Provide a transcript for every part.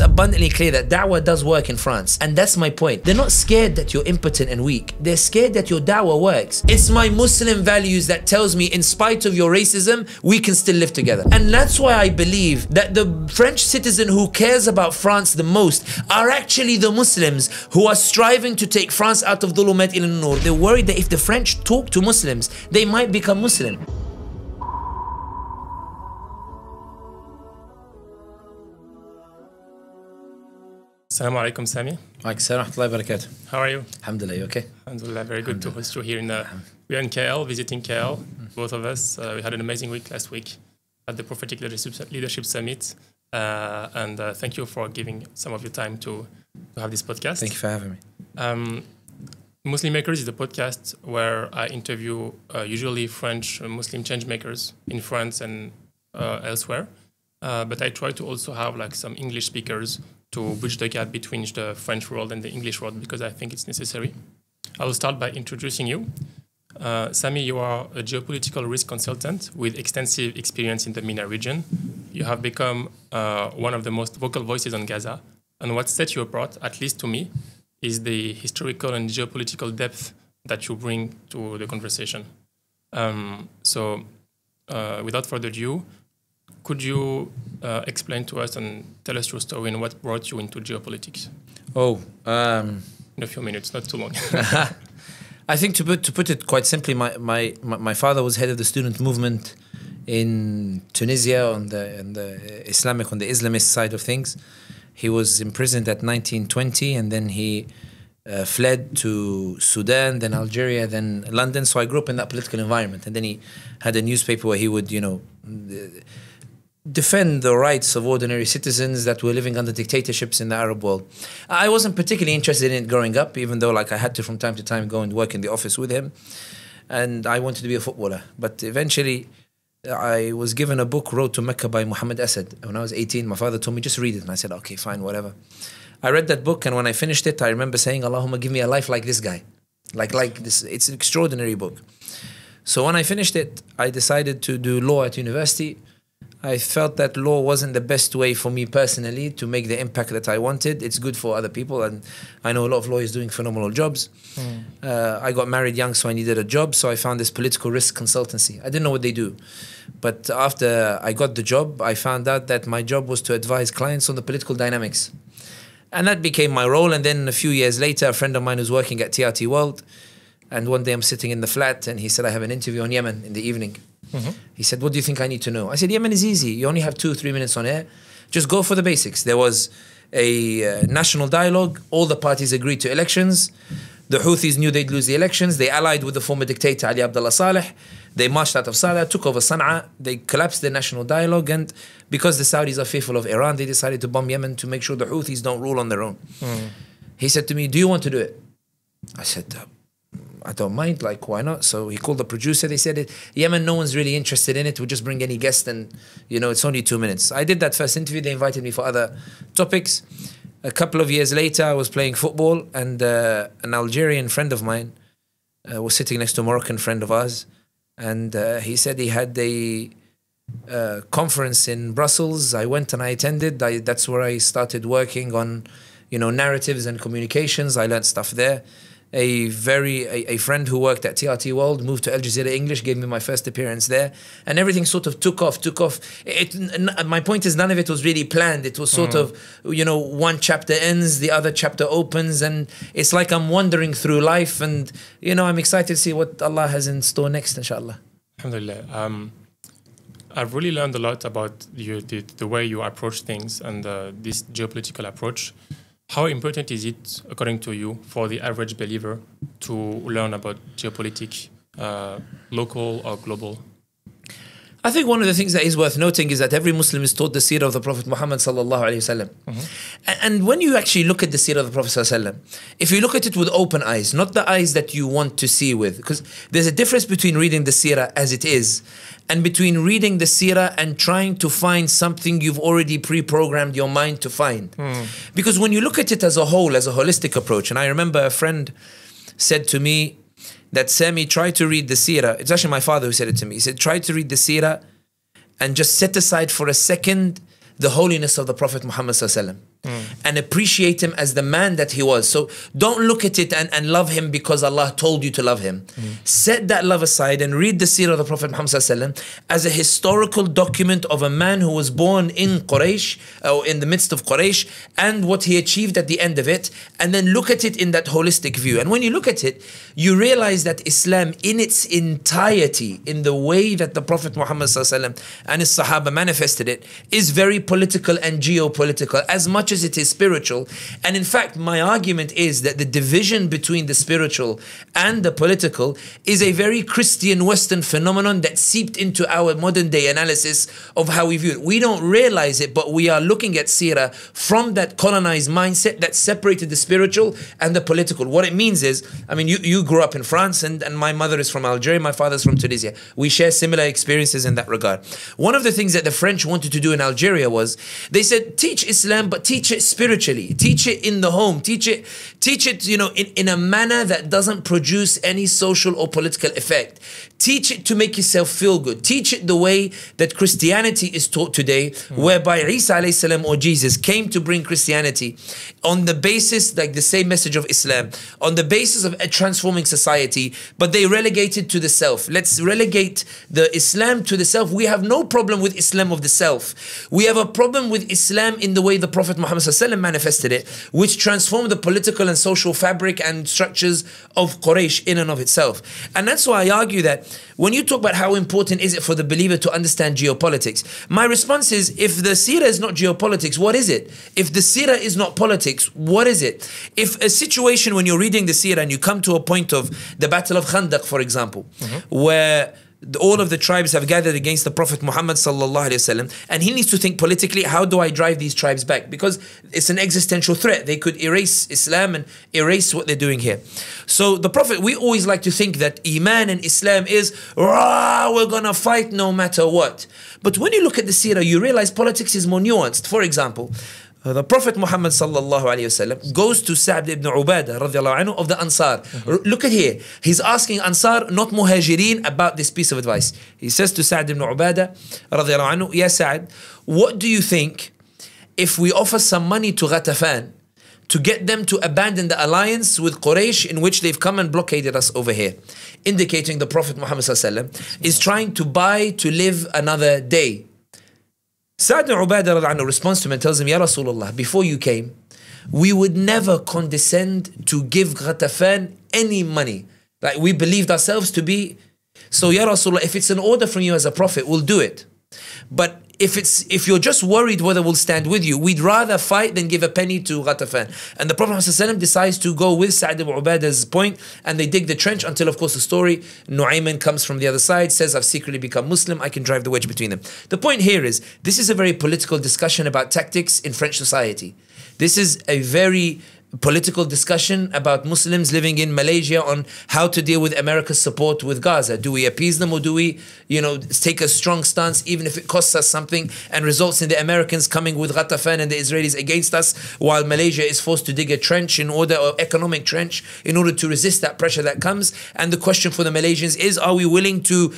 abundantly clear that daʿwa does work in France. And that's my point. They're not scared that you're impotent and weak. They're scared that your daʿwa works. It's my Muslim values that tells me in spite of your racism, we can still live together. And that's why I believe that the French citizen who cares about France the most are actually the Muslims who are striving to take France out of dhulumat ila nur. They're worried that if the French talk to Muslims, they might become Muslim. Assalamu alaikum, Sami. How are you? Alhamdulillah, you okay? Alhamdulillah, very good to host you here. We are in KL, visiting KL, both of us. We had an amazing week last week at the Prophetic Leadership Summit. And thank you for giving some of your time to have this podcast. Thank you for having me. Muslim Makers is a podcast where I interview usually French Muslim change makers in France and elsewhere. But I try to also have like some English speakers to bridge the gap between the French world and the English world, because I think it's necessary. I will start by introducing you. Sami, you are a geopolitical risk consultant with extensive experience in the MENA region. You have become one of the most vocal voices on Gaza. And what sets you apart, at least to me, is the historical and geopolitical depth that you bring to the conversation. So without further ado, could you explain to us and tell us your story and what brought you into geopolitics? In a few minutes, not too long. I think to put it quite simply, my father was head of the student movement in Tunisia on the Islamist side of things. He was imprisoned at 1920, and then he fled to Sudan, then Algeria, then London. So I grew up in that political environment. And then he had a newspaper where he would, defend the rights of ordinary citizens that were living under dictatorships in the Arab world. I wasn't particularly interested in it growing up, even though I had to from time to time go and work in the office with him. And I wanted to be a footballer. But eventually I was given a book, Road to Mecca by Muhammad Asad. When I was 18, my father told me, just read it. And I said, okay, fine, whatever. I read that book, and when I finished it, I remember saying, Allahumma give me a life like this guy. Like this. It's an extraordinary book. So when I finished it, I decided to do law at university. I felt that law wasn't the best way for me personally to make the impact that I wanted. It's good for other people, and I know a lot of lawyers doing phenomenal jobs. I got married young, so I needed a job, so I found this political risk consultancy. I didn't know what they do. But after I got the job, I found out that my job was to advise clients on the political dynamics. And that became my role. And then a few years later, a friend of mine was working at TRT World, and one day I'm sitting in the flat, and he said, I have an interview on Yemen in the evening. He said, what do you think I need to know? I said, Yemen is easy. You only have 2-3 minutes on air. Just go for the basics. There was a national dialogue. All the parties agreed to elections. The Houthis knew they'd lose the elections. They allied with the former dictator Ali Abdullah Saleh. They marched out of Sana'a, took over Sana'a. They collapsed the national dialogue. And because the Saudis are fearful of Iran, they decided to bomb Yemen to make sure the Houthis don't rule on their own. He said to me, do you want to do it? I said, I don't mind, why not? So he called the producer. They said, Yemen, no one's really interested in it. We'll just bring any guest, and, it's only 2 minutes. I did that first interview. They invited me for other topics. A couple of years later, I was playing football, and an Algerian friend of mine was sitting next to a Moroccan friend of ours. And he said he had a conference in Brussels. I went and I attended. That's where I started working on, narratives and communications. I learned stuff there. A friend who worked at TRT World moved to Al Jazeera English, gave me my first appearance there, and everything sort of took off. My point is, none of it was really planned. It was sort of, one chapter ends, the other chapter opens, and it's like I'm wandering through life, and, I'm excited to see what Allah has in store next, inshallah. Alhamdulillah. I've really learned a lot about the way you approach things and this geopolitical approach. How important is it, according to you, for the average believer to learn about geopolitics, local or global? I think one of the things that is worth noting is that every Muslim is taught the seerah of the Prophet Muhammad sallallahu alaihi wasallam. And when you actually look at the seerah of the Prophet sallallahu alaihi wasallam, if you look at it with open eyes, not the eyes that you want to see with, because there's a difference between reading the seerah as it is and between reading the seerah and trying to find something you've already pre-programmed your mind to find. Because when you look at it as a whole, as a holistic approach, and I remember a friend said to me that, Sami, try to read the seerah. It's actually my father who said it to me. He said, try to read the seerah and just set aside for a second the holiness of the Prophet Muhammad sallallahu alaihi wasallam. and appreciate him as the man that he was. So don't look at it and love him because Allah told you to love him. Set that love aside and read the seerah of the Prophet Muhammad as a historical document of a man who was born in Quraysh, or in the midst of Quraysh, and what he achieved at the end of it, and then look at it in that holistic view. And when you look at it, you realize that Islam in its entirety, in the way that the Prophet Muhammad and his Sahaba manifested it, is very political and geopolitical as much as it is spiritual. And in fact, my argument is that the division between the spiritual and the political is a very Christian Western phenomenon that seeped into our modern day analysis of how we view it. We don't realize it, but we are looking at seerah from that colonized mindset that separated the spiritual and the political. What it means is, I mean, you grew up in France, and my mother is from Algeria, my father's from Tunisia. We share similar experiences in that regard. One of the things that the French wanted to do in Algeria was, they said, teach Islam, but teach it spiritually. Teach it in the home. Teach it, you know, in a manner that doesn't produce any social or political effect. Teach it to make yourself feel good. Teach it the way that Christianity is taught today, whereby Isa alayhi salam, or Jesus, came to bring Christianity on the basis, like the same message of Islam, on the basis of a transforming society, but they relegated to the self. Let's relegate the Islam to the self. We have no problem with Islam of the self. We have a problem with Islam in the way the Prophet Muhammad manifested it, which transformed the political and social fabric and structures of Quraysh in and of itself. And that's why I argue that when you talk about how important is it for the believer to understand geopolitics, my response is, if the seerah is not geopolitics, what is it? If the seerah is not politics, what is it? If a situation, when you're reading the seerah and you come to a point of the Battle of Khandaq, for example, where all of the tribes have gathered against the Prophet Muhammad sallallahu alaihi wasallam, and he needs to think politically, how do I drive these tribes back? Because it's an existential threat. They could erase Islam and erase what they're doing here. So the Prophet, we always like to think that Iman and Islam is, we're gonna fight no matter what. But when you look at the seerah, you realize politics is more nuanced. For example, the Prophet Muhammad sallallahu alayhi wasallam goes to Sa'd ibn Ubadah radiallahu anhu of the Ansar. Look at here. He's asking Ansar, not Muhajirin, about this piece of advice. He says to Sa'd ibn Ubadah radiallahu anhu, Ya Sa'd, what do you think if we offer some money to Ghatafan to get them to abandon the alliance with Quraysh in which they've come and blockaded us over here? Indicating the Prophet Muhammad sallallahu alayhi wasallam is trying to buy to live another day. Sa'd ibn Ubadah responds to him and tells him, Ya Rasulullah, before you came, we would never condescend to give Ghatafan any money. Like, we believed ourselves to be. So Ya Rasulullah, if it's an order from you as a prophet, we'll do it. But if you're just worried whether we'll stand with you, we'd rather fight than give a penny to Ghatafan. And the Prophet ﷺ decides to go with Sa'd ibn Ubadah's point, and they dig the trench until, of course, the story, Nu'ayman comes from the other side, says, I've secretly become Muslim, I can drive the wedge between them. The point here is, this is a very political discussion about tactics in French society. This is a very political discussion about Muslims living in Malaysia on how to deal with America's support with Gaza. Do we appease them, or do we, take a strong stance even if it costs us something and results in the Americans coming with Ghatafan and the Israelis against us, while Malaysia is forced to dig a trench or economic trench in order to resist that pressure that comes? And the question for the Malaysians is, are we willing to,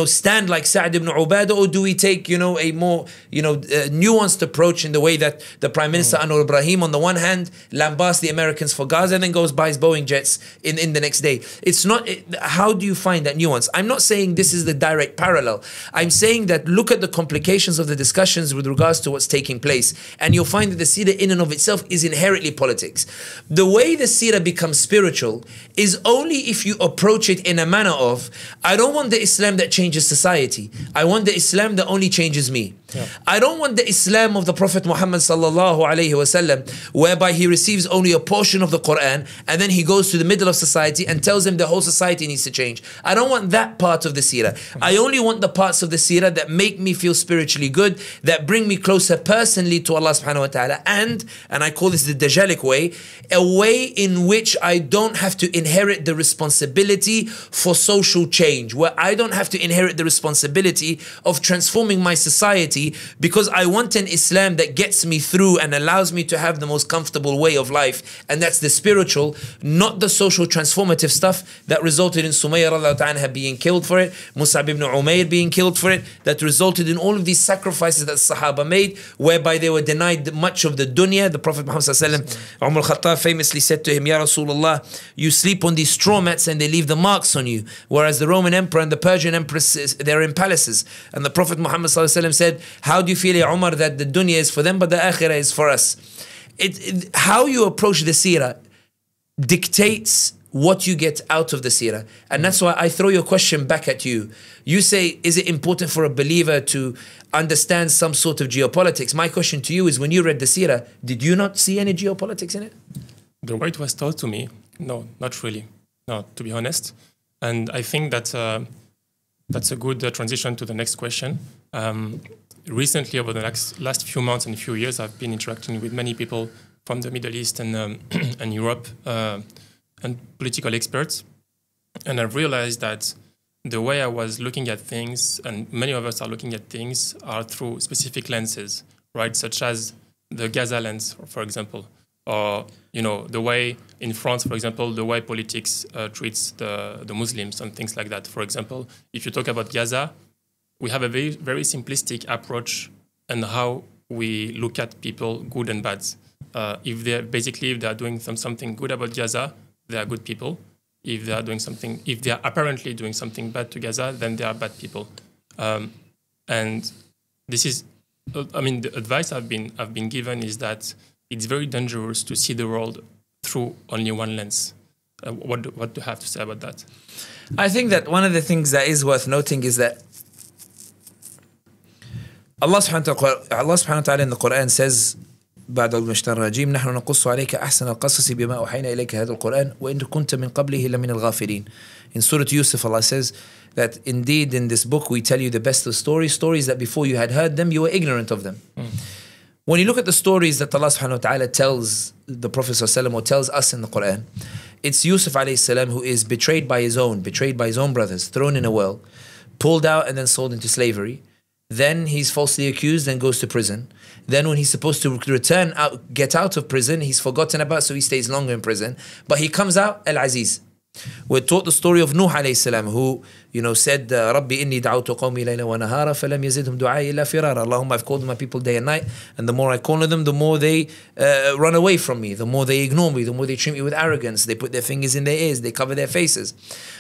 stand like Sa'd ibn Ubadah, or do we take, a more, nuanced approach in the way that the Prime Minister Anwar Ibrahim on the one hand lambasts the Americans for Gaza and then goes buys Boeing jets in the next day? It's not, how do you find that nuance? I'm not saying this is the direct parallel. I'm saying that look at the complications of the discussions with regards to what's taking place, and you'll find that the seerah in and of itself is inherently politics. The way the seerah becomes spiritual is only if you approach it in a manner of, I don't want the Islam that changes society. I want the Islam that only changes me. Yeah. I don't want the Islam of the Prophet Muhammad sallallahu alayhi wasallam, whereby he receives only a portion of the Quran and then he goes to the middle of society and tells them the whole society needs to change. I don't want that part of the seerah. I only want the parts of the seerah that make me feel spiritually good, that bring me closer personally to Allah subhanahu wa ta'ala, and I call this the Dajjalic way, a way in which I don't have to inherit the responsibility for social change, where I don't have to inherit the responsibility of transforming my society, because I want an Islam that gets me through and allows me to have the most comfortable way of life and that's the spiritual, not the social transformative stuff that resulted in Sumayya radiallahu anha being killed for it, Mus'ab ibn Umayr being killed for it, that resulted in all of these sacrifices that Sahaba made, whereby they were denied much of the dunya. The Prophet Muhammad sallallahu alaihi wasallam, Umar al-Khattab famously said to him, Ya Rasulullah, you sleep on these straw mats and they leave the marks on you, whereas the Roman Emperor and the Persian Empress, they're in palaces. And the Prophet Muhammad sallallahu alaihi wasallam said, how do you feel, Ya Umar, that the dunya is for them but the akhirah is for us? How you approach the seerah dictates what you get out of the seerah. And that's why I throw your question back at you. You say, is it important for a believer to understand some sort of geopolitics? My question to you is, when you read the seerah, did you not see any geopolitics in it? The way it was told to me, no, not really. No, to be honest. And I think that that's a good transition to the next question. Recently, over the last few months and few years, I've been interacting with many people from the Middle East and Europe and political experts. And I've realized that the way I was looking at things, and many of us are looking at things, are through specific lenses, right? Such as the Gaza lens, for example, or the way in France, for example, the way politics treats the Muslims and things like that. For example, if you talk about Gaza, we have a very, very simplistic approach on how we look at people, good and bad. If they are doing something good about Gaza, they are good people. If they are apparently doing something bad to Gaza, then they are bad people. And this is, the advice I've been given is that it's very dangerous to see the world through only one lens. What do you have to say about that? I think that one of the things that is worth noting is that Allah subhanahu wa ta'ala in the Quran says, بعد المشتر الرجيم نحن نقص عليك أحسن القصص بما أوحينا إليك هذا القرآن وإن كنت من قبله لمن الغافلين. In Surah Yusuf, Allah says that indeed in this book we tell you the best of stories that before you had heard them you were ignorant of them. When you look at the stories that Allah subhanahu wa ta'ala tells the Prophet sallallahu alaihi wasallam or tells us in the Quran, it's Yusuf alayhi salam who is betrayed by his own brothers, thrown in a well, pulled out and then sold into slavery. Then he's falsely accused and goes to prison. Then when he's supposed to get out of prison, he's forgotten about, so he stays longer in prison. But he comes out Al-Aziz. We're taught the story of Nuh alayhi salam, who said, Rabbi inni da'awtu qawmi layla wa nahara falam yazidhum du'ai illa firara. Allahumma, I've called my people day and night, and the more I call on them, the more they run away from me, the more they ignore me, the more they treat me with arrogance, they put their fingers in their ears, they cover their faces.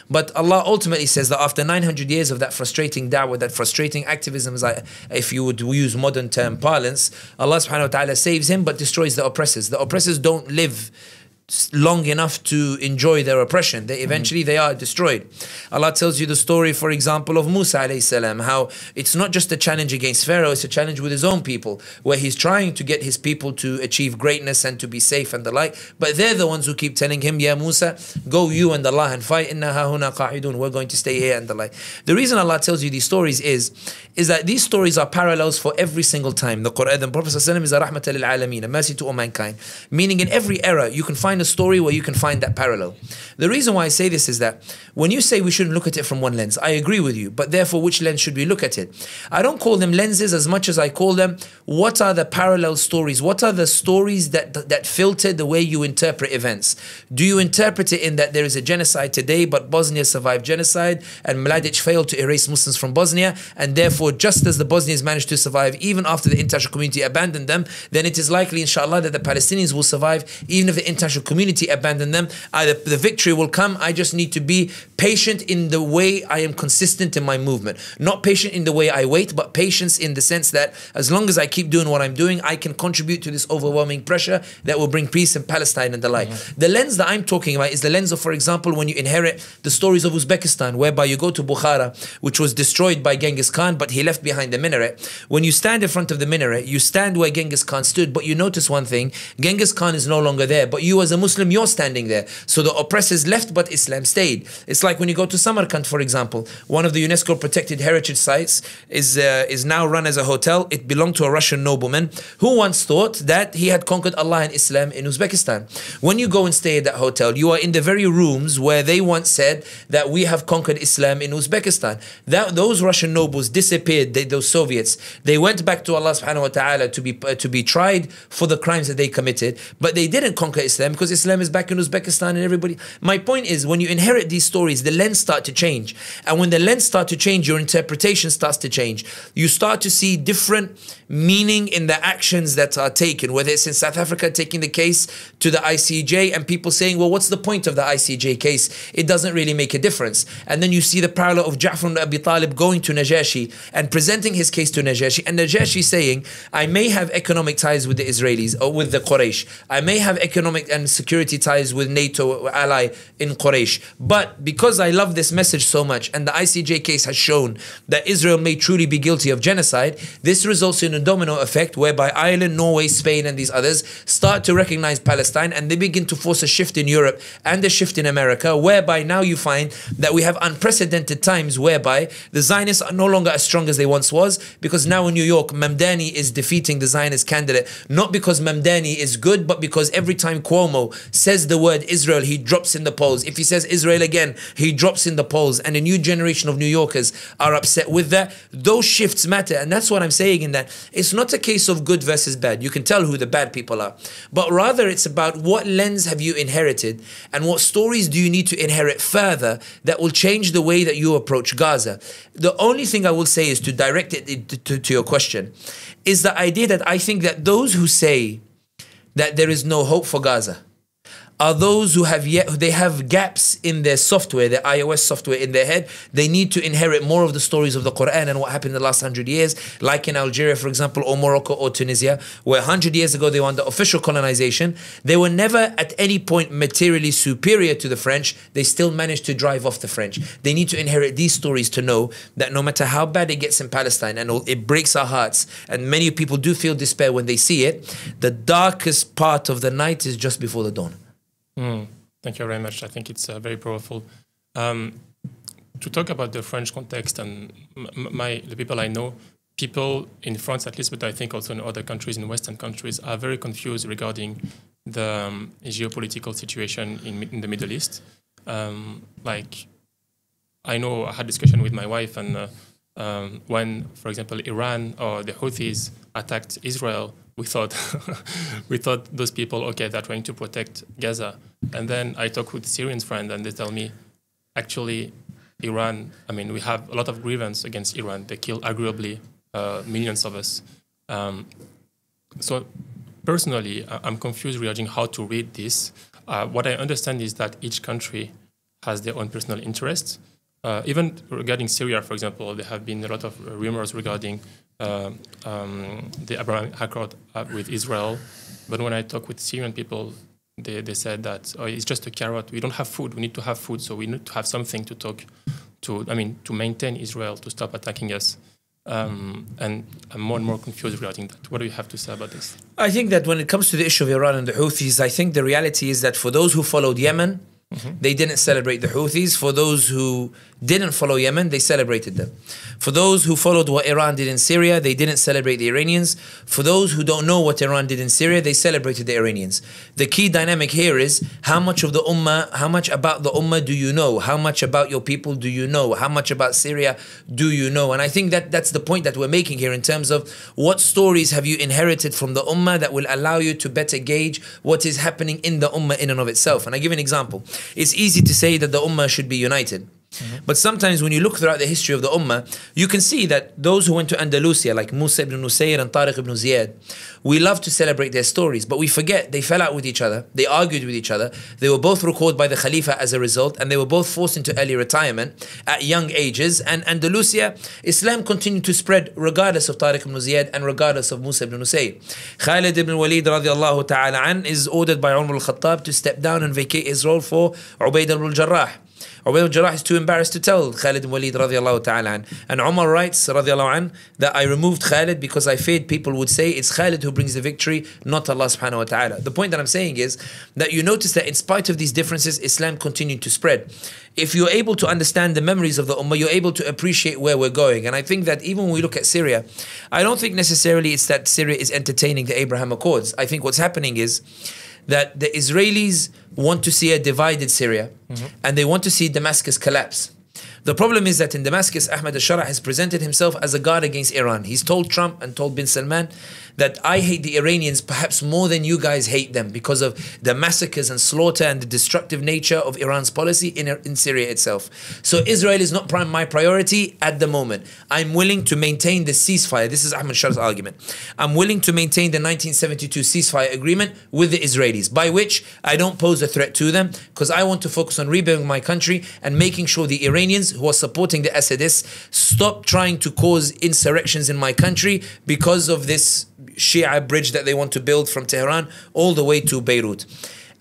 But Allah ultimately says that after 900 years of that frustrating da'wah, that frustrating activism, if you would use modern term parlance, Allah subhanahu wa ta'ala saves him but destroys the oppressors. The oppressors don't live long enough to enjoy their oppression. Eventually they are destroyed. Allah tells you the story, for example, of Musa alayhi salam, how it's not just a challenge against Pharaoh, it's a challenge with his own people, where he's trying to get his people to achieve greatness and to be safe and the like, but they're the ones who keep telling him, Ya Musa, go you and Allah and fight, inna hahuna qa'idun, we're going to stay here and the like. The reason Allah tells you these stories is that these stories are parallels for every single time. The Quran, the Prophet ﷺ is a rahmatan lil alameen, a mercy to all mankind, meaning in every era you can find a story where you can find that parallel. The reason why I say this is that when you say we shouldn't look at it from one lens, I agree with you, but therefore which lens should we look at it? I don't call them lenses as much as I call them, what are the parallel stories? What are the stories that filter the way you interpret events? Do you interpret it in that there is a genocide today, but Bosnia survived genocide and Mladic failed to erase Muslims from Bosnia, and therefore just as the Bosnians managed to survive even after the international community abandoned them, then it is likely inshallah that the Palestinians will survive even if the international community abandon them. The victory will come. I just need to be patient in the way I am consistent in my movement. Not patient in the way I wait, but patience in the sense that as long as I keep doing what I'm doing, I can contribute to this overwhelming pressure that will bring peace in Palestine and the like. The lens that I'm talking about is the lens of, for example, when you inherit the stories of Uzbekistan, whereby you go to Bukhara, which was destroyed by Genghis Khan, but he left behind the minaret. When you stand in front of the minaret, you stand where Genghis Khan stood, but you notice one thing, Genghis Khan is no longer there, but you as a Muslim, you're standing there. So the oppressors left, but Islam stayed. It's like when you go to Samarkand, for example, one of the UNESCO protected heritage sites is now run as a hotel. It belonged to a Russian nobleman who once thought that he had conquered Allah and Islam in Uzbekistan. When you go and stay at that hotel, you are in the very rooms where they once said that we have conquered Islam in Uzbekistan. Those Russian nobles disappeared, those Soviets. They went back to Allah subhanahu wa ta'ala to be tried for the crimes that they committed, but they didn't conquer Islam because Islam is back in Uzbekistan and everybody. My point is, when you inherit these stories, the lens start to change. And when the lens start to change, your interpretation starts to change. You start to see different meaning in the actions that are taken, whether it's in South Africa taking the case to the ICJ and people saying, well, what's the point of the ICJ case? It doesn't really make a difference. And then you see the parallel of Ja'far ibn Abi Talib going to Najashi and presenting his case to Najashi, and Najashi saying, I may have economic ties with the Israelis or with the Quraysh. I may have economic and security ties with NATO ally in Quraysh. But because I love this message so much and the ICJ case has shown that Israel may truly be guilty of genocide, this results in a domino effect whereby Ireland, Norway, Spain and these others start to recognize Palestine, and they begin to force a shift in Europe and a shift in America, whereby now you find that we have unprecedented times whereby the Zionists are no longer as strong as they once was, because now in New York, Mamdani is defeating the Zionist candidate, not because Mamdani is good, but because every time Cuomo says the word Israel, he drops in the polls. If he says Israel again, he drops in the polls, and a new generation of New Yorkers are upset with that. Those shifts matter, and that's what I'm saying in that it's not a case of good versus bad. You can tell who the bad people are, but rather it's about what lens have you inherited and what stories do you need to inherit further that will change the way that you approach Gaza. The only thing I will say is to direct it to your question is the idea that I think that those who say that there is no hope for Gaza are those who they have gaps in their software, their iOS software in their head. They need to inherit more of the stories of the Quran and what happened in the last 100 years, like in Algeria, for example, or Morocco or Tunisia, where 100 years ago they were under official colonization. They were never at any point materially superior to the French. They still managed to drive off the French. They need to inherit these stories to know that no matter how bad it gets in Palestine, and it breaks our hearts, and many people do feel despair when they see it, the darkest part of the night is just before the dawn. Thank you very much. I think it's very powerful. To talk about the French context and the people I know, people in France at least, but I think also in other countries, in Western countries, are very confused regarding the geopolitical situation in the Middle East. Like, I know I had discussion with my wife, and when, for example, Iran or the Houthis attacked Israel, we thought those people, okay, they're trying to protect Gaza. And then I talk with Syrian friends and they tell me, actually, Iran, I mean, we have a lot of grievance against Iran. They kill arguably millions of us. So personally, I'm confused regarding how to read this. What I understand is that each country has their own personal interests. Even regarding Syria, for example, there have been a lot of rumors regarding the Abraham Accord with Israel. But when I talk with Syrian people, they said that it's just a carrot. We don't have food. We need to have food. So we need to have something to talk to, to maintain Israel, to stop attacking us. And I'm more and more confused regarding that. What do you have to say about this? I think that when it comes to the issue of Iran and the Houthis, I think the reality is that for those who followed Yemen, they didn't celebrate the Houthis. For those who didn't follow Yemen, they celebrated them. For those who followed what Iran did in Syria, they didn't celebrate the Iranians. For those who don't know what Iran did in Syria, they celebrated the Iranians. The key dynamic here is how much of the Ummah, how much about the Ummah do you know? How much about your people do you know? How much about Syria do you know? And I think that that's the point that we're making here in terms of what stories have you inherited from the Ummah that will allow you to better gauge what is happening in the Ummah in and of itself. And I give an example. It's easy to say that the Ummah should be united. But sometimes when you look throughout the history of the Ummah, you can see that those who went to Andalusia, like Musa ibn Nusayr and Tariq ibn Ziyad, we love to celebrate their stories, but we forget they fell out with each other, they argued with each other, they were both recalled by the Khalifa as a result, and they were both forced into early retirement at young ages. And Andalusia, Islam continued to spread regardless of Tariq ibn Ziyad and regardless of Musa ibn Nusayr. Khalid ibn Walid radiallahu ta'ala an is ordered by Umar al-Khattab to step down and vacate his role for Ubayd ibn al-Jarrah. Ubayd al-Jarrah is too embarrassed to tell Khalid ibn Walid radiallahu ta'ala an. And Umar writes radiallahu an that I removed Khalid because I feared people would say it's Khalid who brings the victory, not Allah subhanahu wa ta'ala. The point that I'm saying is that you notice that in spite of these differences, Islam continued to spread. If you're able to understand the memories of the Ummah, you're able to appreciate where we're going. And I think that even when we look at Syria, I don't think necessarily it's that Syria is entertaining the Abraham Accords. I think what's happening is that the Israelis want to see a divided Syria, and they want to see Damascus collapse. The problem is that in Damascus, Ahmad al-Shara has presented himself as a guard against Iran. He's told Trump and told bin Salman that I hate the Iranians perhaps more than you guys hate them because of the massacres and slaughter and the destructive nature of Iran's policy in Syria itself. So Israel is not my priority at the moment. I'm willing to maintain the ceasefire. This is Ahmad al-Shara's argument. I'm willing to maintain the 1972 ceasefire agreement with the Israelis, by which I don't pose a threat to them because I want to focus on rebuilding my country and making sure the Iranians who are supporting the Assadists stop trying to cause insurrections in my country because of this Shia bridge that they want to build from Tehran all the way to Beirut.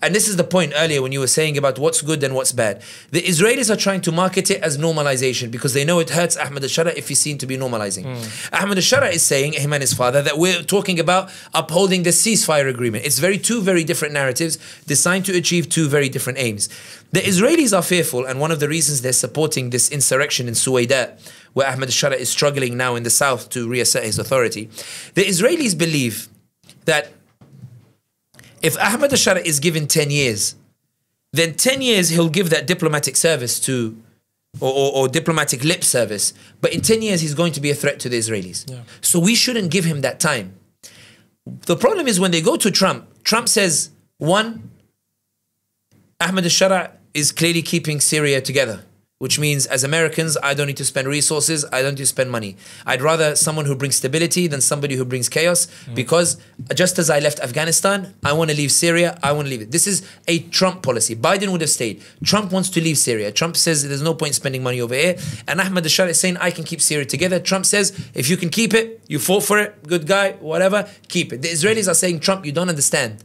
And this is the point earlier when you were saying about what's good and what's bad. The Israelis are trying to market it as normalization because they know it hurts Ahmad al-Shara if he's seen to be normalizing. Ahmad al-Shara is saying, him and his father, that we're talking about upholding the ceasefire agreement. It's two very different narratives designed to achieve two very different aims. The Israelis are fearful, and one of the reasons they're supporting this insurrection in Suwayda, where Ahmad al-Shara is struggling now in the south to reassert his authority. The Israelis believe that if Ahmad al-Shara is given 10 years, then 10 years he'll give that diplomatic service to, or diplomatic lip service, but in 10 years he's going to be a threat to the Israelis. Yeah. So we shouldn't give him that time. The problem is when they go to Trump, Trump says, one, Ahmad al-Shara is clearly keeping Syria together, which means as Americans, I don't need to spend resources, I don't need to spend money. I'd rather someone who brings stability than somebody who brings chaos, because just as I left Afghanistan, I want to leave Syria, I want to leave it. This is a Trump policy. Biden would have stayed. Trump wants to leave Syria. Trump says there's no point spending money over here. And Ahmad al-Shara is saying, I can keep Syria together. Trump says, if you can keep it, you fought for it, good guy, whatever, keep it. The Israelis are saying, Trump, you don't understand.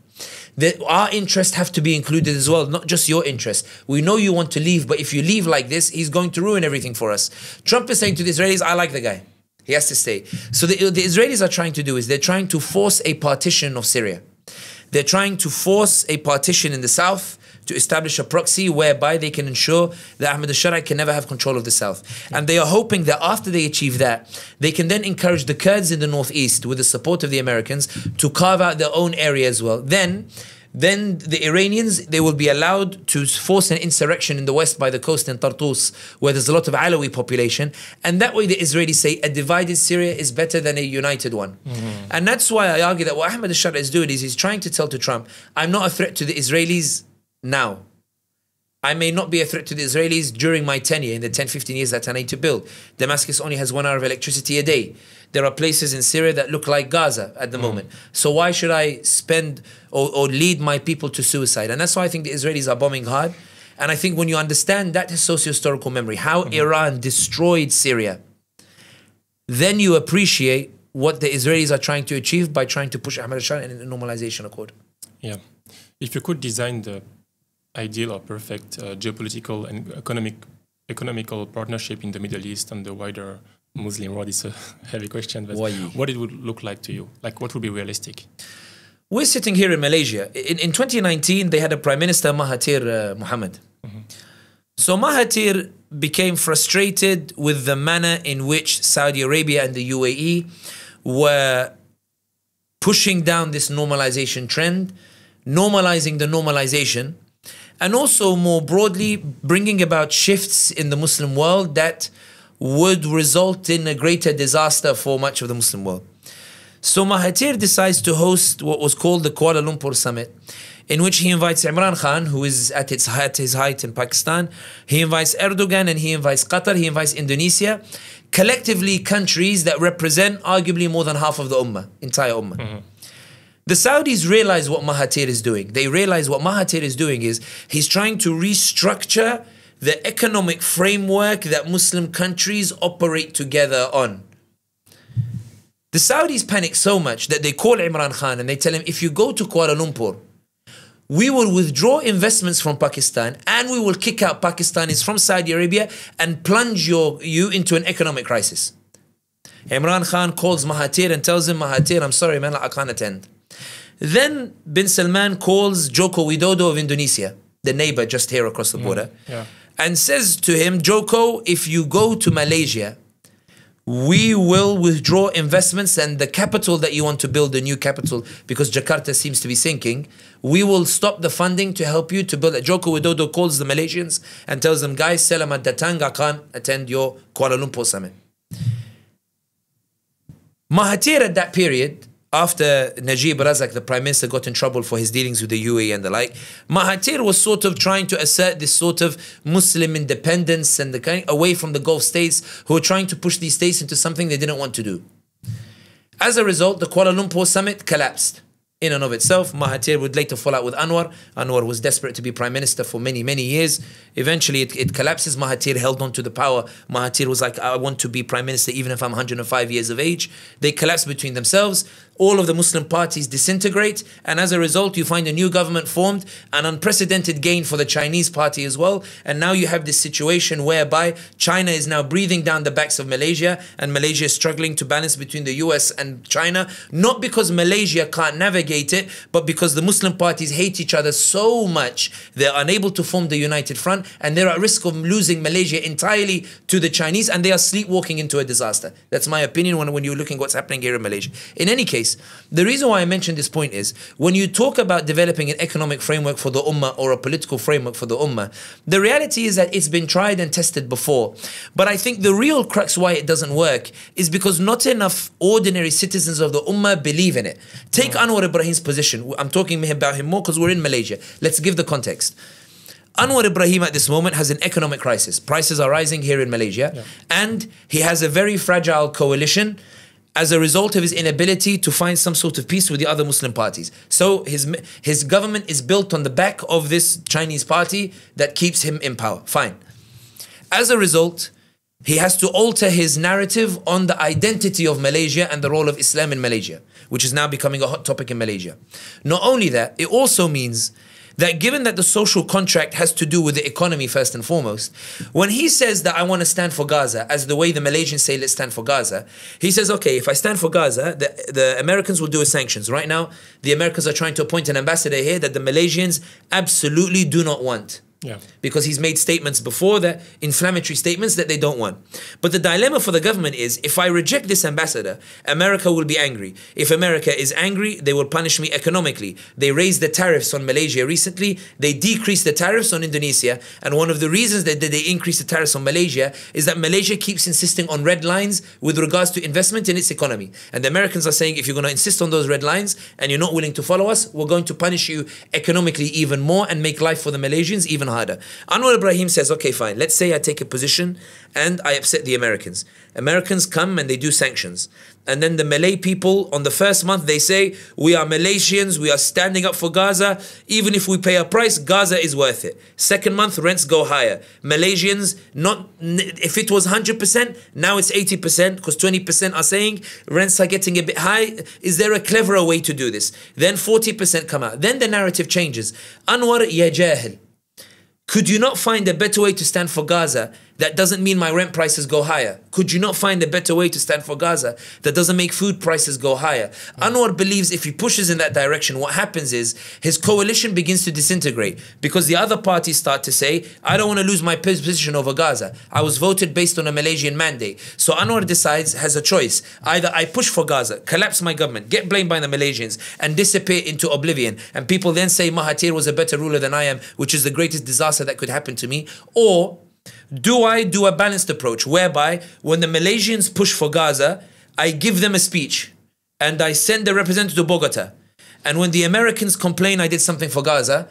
That our interests have to be included as well, not just your interests. We know you want to leave, but if you leave like this, he's going to ruin everything for us. Trump is saying to the Israelis, I like the guy. He has to stay. So the Israelis are trying to do is they're trying to force a partition of Syria. They're trying to force a partition in the south to establish a proxy whereby they can ensure that Ahmad al-Shara can never have control of the south. And they are hoping that after they achieve that, they can then encourage the Kurds in the northeast with the support of the Americans to carve out their own area as well. Then the Iranians, they will be allowed to force an insurrection in the west by the coast in Tartus, where there's a lot of Alawi population. And that way the Israelis say a divided Syria is better than a united one. And that's why I argue that what Ahmad al-Shara is doing is he's trying to tell to Trump, I'm not a threat to the Israelis now. I may not be a threat to the Israelis during my tenure, in the 10-15 years that I need to build. Damascus only has 1 hour of electricity a day. There are places in Syria that look like Gaza at the moment. So why should I spend or lead my people to suicide? And that's why I think the Israelis are bombing hard. And I think when you understand that socio-historical memory, how Iran destroyed Syria, then you appreciate what the Israelis are trying to achieve by trying to push Ahmad al-Shara in a normalization accord. Yeah. If you could design the ideal or perfect geopolitical and economical partnership in the Middle East and the wider Muslim world, is a heavy question, but what it would look like to you? Like, what would be realistic? We're sitting here in Malaysia. In 2019, they had a Prime Minister, Mahathir Mohamad. So Mahathir became frustrated with the manner in which Saudi Arabia and the UAE were pushing down this normalization trend, normalizing the normalization, and also more broadly bringing about shifts in the Muslim world that would result in a greater disaster for much of the Muslim world. So Mahathir decides to host what was called the Kuala Lumpur Summit, in which he invites Imran Khan, who is at his height in Pakistan. He invites Erdogan and he invites Qatar, he invites Indonesia. Collectively countries that represent arguably more than half of the Ummah, entire Ummah. The Saudis realize what Mahathir is doing. They realize what Mahathir is doing is he's trying to restructure the economic framework that Muslim countries operate together on. The Saudis panic so much that they call Imran Khan and they tell him, if you go to Kuala Lumpur, we will withdraw investments from Pakistan and we will kick out Pakistanis from Saudi Arabia and plunge you into an economic crisis. Imran Khan calls Mahathir and tells him, Mahathir, I'm sorry man, I can't attend. Then Bin Salman calls Joko Widodo of Indonesia, the neighbor just here across the border, and says to him, Joko, if you go to Malaysia, we will withdraw investments and the capital that you want to build, a new capital, because Jakarta seems to be sinking, we will stop the funding to help you to build it. Joko Widodo calls the Malaysians and tells them, guys, Selamat datang, I can't attend your Kuala Lumpur summit. Mahathir at that period, after Najib Razak, the Prime Minister, got in trouble for his dealings with the UAE and the like, Mahathir was sort of trying to assert this sort of Muslim independence and the kind away from the Gulf states who were trying to push these states into something they didn't want to do. As a result, the Kuala Lumpur summit collapsed. In and of itself, Mahathir would later fall out with Anwar. Anwar was desperate to be Prime Minister for many, many years. Eventually, it collapses. Mahathir held on to the power. Mahathir was like, I want to be Prime Minister even if I'm 105 years of age. They collapse between themselves. All of the Muslim parties disintegrate. And as a result, you find a new government formed, an unprecedented gain for the Chinese party as well. And now you have this situation whereby China is now breathing down the backs of Malaysia, and Malaysia is struggling to balance between the US and China, not because Malaysia can't navigate it, but because the Muslim parties hate each other so much, they're unable to form the united front, and they're at risk of losing Malaysia entirely to the Chinese, and they are sleepwalking into a disaster. That's my opinion when you're looking at what's happening here in Malaysia. In any case, the reason why I mentioned this point is, when you talk about developing an economic framework for the Ummah or a political framework for the Ummah, the reality is that it's been tried and tested before. But I think the real crux why it doesn't work is because not enough ordinary citizens of the Ummah believe in it. Take Anwar Ibrahim's position. I'm talking about him more because we're in Malaysia. Let's give the context. Anwar Ibrahim at this moment has an economic crisis. Prices are rising here in Malaysia, and he has a very fragile coalition as a result of his inability to find some sort of peace with the other Muslim parties. So his government is built on the back of this Chinese party that keeps him in power. Fine. As a result, he has to alter his narrative on the identity of Malaysia and the role of Islam in Malaysia, which is now becoming a hot topic in Malaysia. Not only that, it also means that given that the social contract has to do with the economy first and foremost, when he says that I want to stand for Gaza, as the way the Malaysians say let's stand for Gaza, he says, okay, if I stand for Gaza, the Americans will do sanctions. Right now, the Americans are trying to appoint an ambassador here that the Malaysians absolutely do not want. Because he's made statements before, that inflammatory statements that they don't want. But the dilemma for the government is, if I reject this ambassador, America will be angry. If America is angry, they will punish me economically. They raised the tariffs on Malaysia recently. They decreased the tariffs on Indonesia. And one of the reasons that they increased the tariffs on Malaysia is that Malaysia keeps insisting on red lines with regards to investment in its economy. And the Americans are saying, if you're going to insist on those red lines and you're not willing to follow us, we're going to punish you economically even more and make life for the Malaysians even harder. Anwar Ibrahim says, okay, fine, let's say I take a position and I upset the Americans. Americans come and they do sanctions. And then the Malay people, on the first month, they say, we are Malaysians, we are standing up for Gaza. Even if we pay a price, Gaza is worth it. Second month, rents go higher. Malaysians, if it was 100%, now it's 80%, because 20% are saying rents are getting a bit high. Is there a cleverer way to do this? Then 40% come out. Then the narrative changes. Anwar, ya jahil. Could you not find a better way to stand for Gaza that doesn't mean my rent prices go higher? Could you not find a better way to stand for Gaza that doesn't make food prices go higher? Anwar believes if he pushes in that direction, what happens is his coalition begins to disintegrate, because the other parties start to say, I don't want to lose my position over Gaza. I was voted based on a Malaysian mandate. So Anwar decides, has a choice. Either I push for Gaza, collapse my government, get blamed by the Malaysians, and disappear into oblivion. And people then say Mahathir was a better ruler than I am, which is the greatest disaster that could happen to me. Or do I do a balanced approach whereby when the Malaysians push for Gaza, I give them a speech and I send a representative to Bogota. And when the Americans complain I did something for Gaza,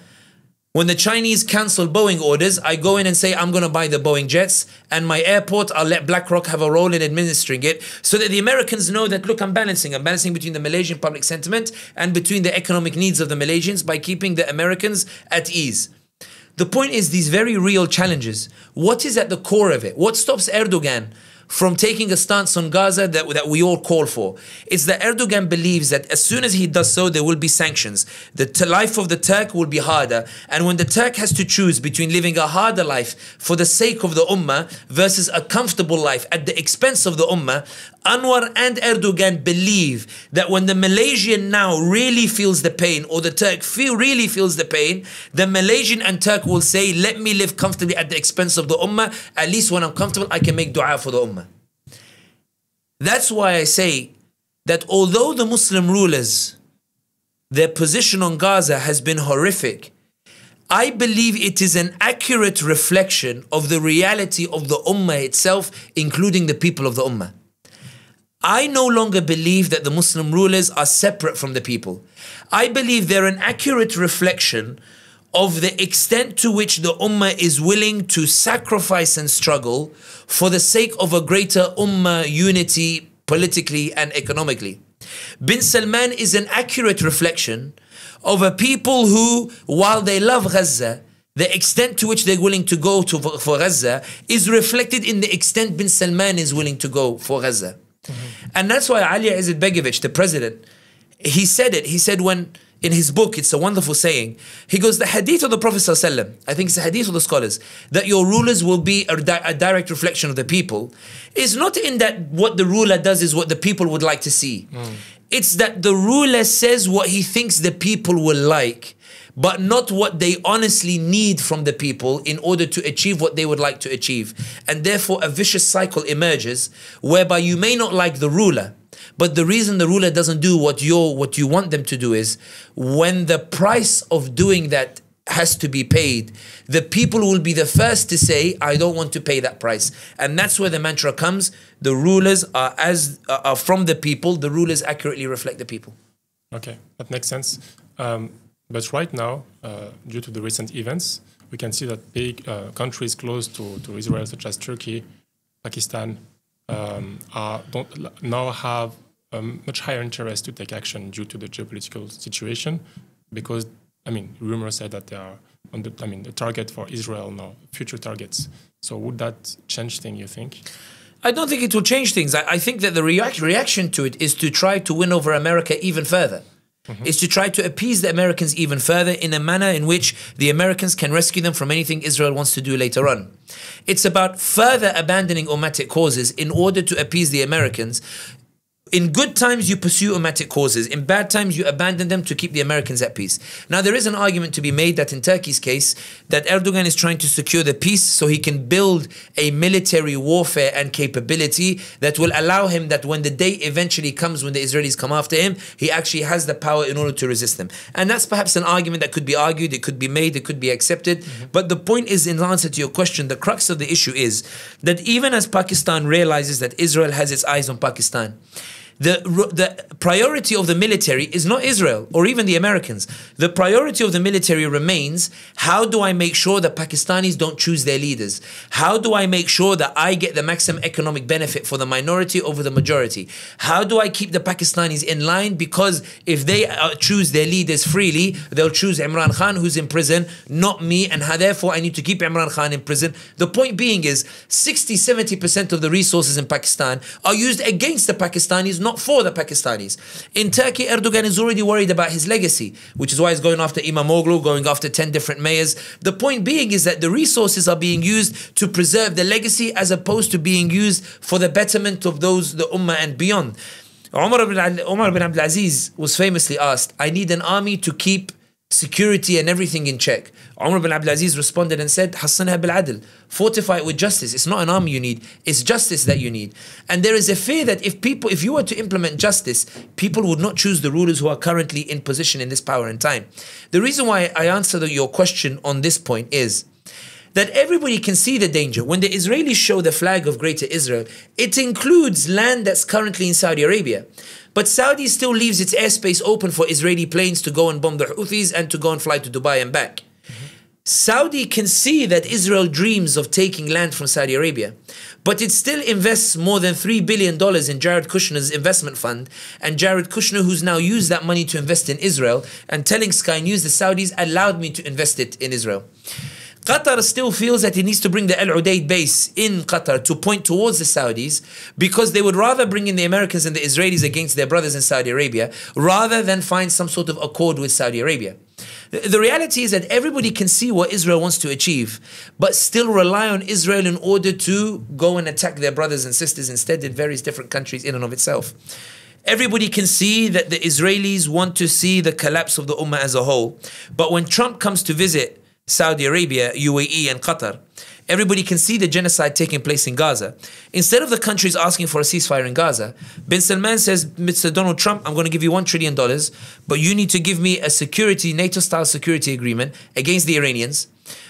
when the Chinese cancel Boeing orders, I go in and say I'm going to buy the Boeing jets, and my airport, I'll let BlackRock have a role in administering it, so that the Americans know that, look, I'm balancing between the Malaysian public sentiment and between the economic needs of the Malaysians by keeping the Americans at ease. The point is these very real challenges. What is at the core of it? What stops Erdogan from taking a stance on Gaza that we all call for. It's that Erdogan believes that as soon as he does so, there will be sanctions. The life of the Turk will be harder. And when the Turk has to choose between living a harder life for the sake of the Ummah versus a comfortable life at the expense of the Ummah, Anwar and Erdogan believe that when the Malaysian now really feels the pain, or the Turk really feels the pain, the Malaysian and Turk will say, let me live comfortably at the expense of the Ummah. At least when I'm comfortable, I can make dua for the Ummah. That's why I say that although the Muslim rulers, their position on Gaza has been horrific, I believe it is an accurate reflection of the reality of the Ummah itself, including the people of the Ummah. I no longer believe that the Muslim rulers are separate from the people. I believe they're an accurate reflection of the extent to which the Ummah is willing to sacrifice and struggle for the sake of a greater Ummah unity politically and economically. Bin Salman is an accurate reflection of a people who, while they love Gaza, the extent to which they're willing to go for Gaza is reflected in the extent Bin Salman is willing to go for Gaza. And that's why Ali Izzat Begovic, the president, he said it. He said when, in his book, it's a wonderful saying. He goes, the hadith of the Prophet ﷺ, I think it's a hadith of the scholars, that your rulers will be a direct reflection of the people, is not in that what the ruler does is what the people would like to see. It's that the ruler says what he thinks the people will like, but not what they honestly need from the people in order to achieve what they would like to achieve. And therefore a vicious cycle emerges whereby you may not like the ruler, but the reason the ruler doesn't do what you want them to do is, when the price of doing that has to be paid, the people will be the first to say, I don't want to pay that price. And that's where the mantra comes. The rulers are from the people. The rulers accurately reflect the people. Okay, that makes sense. But right now, due to the recent events, we can see that big countries close to Israel, such as Turkey, Pakistan, don't now have a much higher interest to take action due to the geopolitical situation, because, I mean, rumors say that they are on the target for Israel now, future targets. So would that change things, you think? I don't think it will change things. I think that the reaction to it is to try to win over America even further. Is to try to appease the Americans even further in a manner in which the Americans can rescue them from anything Israel wants to do later on. It's about further abandoning ummatic causes in order to appease the Americans. In good times, you pursue ummatic causes. In bad times, you abandon them to keep the Americans at peace. Now, there is an argument to be made that in Turkey's case, that Erdogan is trying to secure the peace so he can build a military warfare and capability that will allow him that when the day eventually comes, when the Israelis come after him, he actually has the power in order to resist them. And that's perhaps an argument that could be argued, it could be made, it could be accepted. But the point is, in answer to your question, the crux of the issue is that even as Pakistan realizes that Israel has its eyes on Pakistan, the priority of the military is not Israel or even the Americans. The priority of the military remains, how do I make sure that Pakistanis don't choose their leaders? How do I make sure that I get the maximum economic benefit for the minority over the majority? How do I keep the Pakistanis in line? Because if they choose their leaders freely, they'll choose Imran Khan, who's in prison, not me, and therefore I need to keep Imran Khan in prison. The point being is 60-70% of the resources in Pakistan are used against the Pakistanis, not for the Pakistanis. In Turkey, Erdogan is already worried about his legacy, which is why he's going after Imamoglu, going after 10 different mayors. The point being is that the resources are being used to preserve the legacy as opposed to being used for the betterment of those, the Ummah and beyond. Umar bin Abdul Aziz was famously asked, I need an army to keep security and everything in check. Umar bin Abdul Aziz responded and said, Hassanha bil adl, fortify it with justice. It's not an army you need, it's justice that you need. And there is a fear that if you were to implement justice, people would not choose the rulers who are currently in position in this power and time. The reason why I answer your question on this point is that everybody can see the danger. When the Israelis show the flag of Greater Israel, it includes land that's currently in Saudi Arabia. But Saudi still leaves its airspace open for Israeli planes to go and bomb the Houthis and to go and fly to Dubai and back. Saudi can see that Israel dreams of taking land from Saudi Arabia, but it still invests more than $3 billion in Jared Kushner's investment fund, and Jared Kushner, who's now used that money to invest in Israel, and telling Sky News the Saudis allowed me to invest it in Israel. Qatar still feels that it needs to bring the Al Udeid base in Qatar to point towards the Saudis, because they would rather bring in the Americans and the Israelis against their brothers in Saudi Arabia rather than find some sort of accord with Saudi Arabia. The reality is that everybody can see what Israel wants to achieve, but still rely on Israel in order to go and attack their brothers and sisters instead in various different countries in and of itself. Everybody can see that the Israelis want to see the collapse of the Ummah as a whole. But when Trump comes to visit Saudi Arabia, UAE and Qatar, everybody can see the genocide taking place in Gaza. Instead of the countries asking for a ceasefire in Gaza, bin Salman says, Mr. Donald Trump, I'm going to give you $1 trillion, but you need to give me a security, NATO-style security agreement against the Iranians.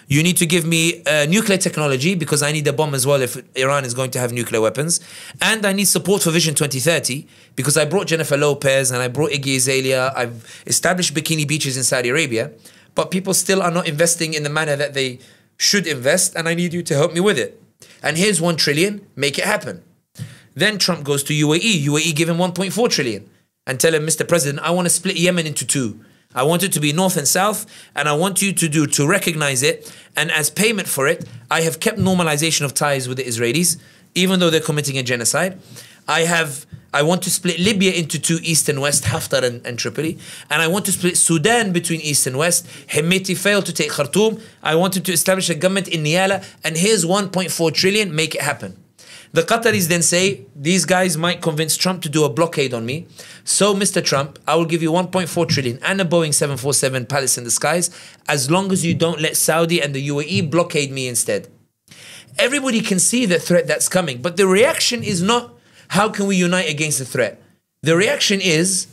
You need to give me nuclear technology, because I need a bomb as well if Iran is going to have nuclear weapons. And I need support for Vision 2030, because I brought Jennifer Lopez and I brought Iggy Azalea. I've established bikini beaches in Saudi Arabia, but people still are not investing in the manner that they should invest, and I need you to help me with it. And here's $1 trillion, make it happen. Then Trump goes to UAE. UAE give him $1.4 trillion and tell him, Mr. President, I want to split Yemen into two. I want it to be north and south, and I want you to recognize it. And as payment for it, I have kept normalization of ties with the Israelis, even though they're committing a genocide. I want to split Libya into two, east and west, Haftar and Tripoli. And I want to split Sudan between east and west. Hemeti failed to take Khartoum. I wanted to establish a government in Niyala. And here's $1.4 trillion, make it happen. The Qataris then say, these guys might convince Trump to do a blockade on me. So, Mr. Trump, I will give you $1.4 trillion and a Boeing 747 Palace in the skies, as long as you don't let Saudi and the UAE blockade me instead. Everybody can see the threat that's coming. But the reaction is not, how can we unite against the threat? The reaction is,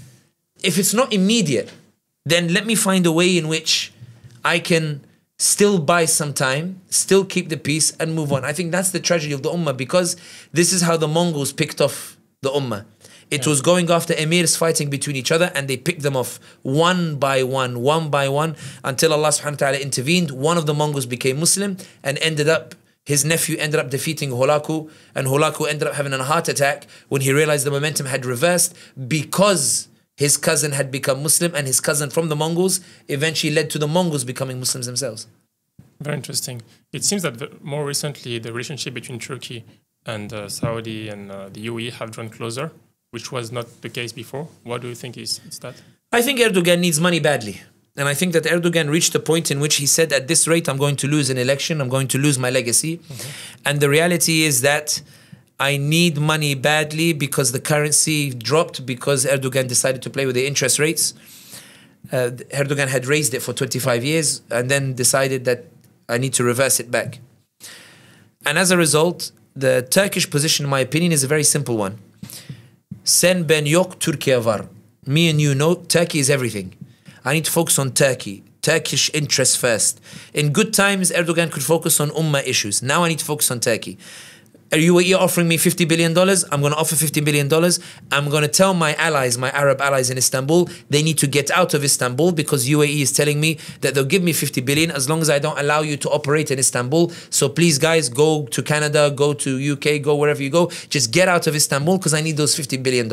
if it's not immediate, then let me find a way in which I can still buy some time, still keep the peace and move on. I think that's the tragedy of the Ummah, because this is how the Mongols picked off the Ummah. It was going after emirs fighting between each other, and they picked them off one by one, until Allah subhanahu wa ta'ala intervened. One of the Mongols became Muslim and his nephew ended up defeating Hulaku, and Hulaku ended up having a heart attack when he realized the momentum had reversed, because his cousin had become Muslim, and his cousin from the Mongols eventually led to the Mongols becoming Muslims themselves. Very interesting. It seems that more recently the relationship between Turkey and Saudi and the UAE have drawn closer, which was not the case before. What do you think is that? I think Erdogan needs money badly. And I think that Erdogan reached a point in which he said, at this rate, I'm going to lose an election, I'm going to lose my legacy. And the reality is that I need money badly, because the currency dropped because Erdogan decided to play with the interest rates. Erdogan had raised it for 25 years and then decided that I need to reverse it back. And as a result, the Turkish position, in my opinion, is a very simple one. Sen ben yok Türkiye var. Me and you know Turkey is everything. I need to focus on Turkey, Turkish interests first. In good times, Erdogan could focus on Ummah issues. Now I need to focus on Turkey. Are UAE offering me $50 billion? I'm going to offer $50 billion. I'm going to tell my allies, my Arab allies in Istanbul, they need to get out of Istanbul, because UAE is telling me that they'll give me $50 billion as long as I don't allow you to operate in Istanbul. So please, guys, go to Canada, go to UK, go wherever you go. Just get out of Istanbul, because I need those $50 billion.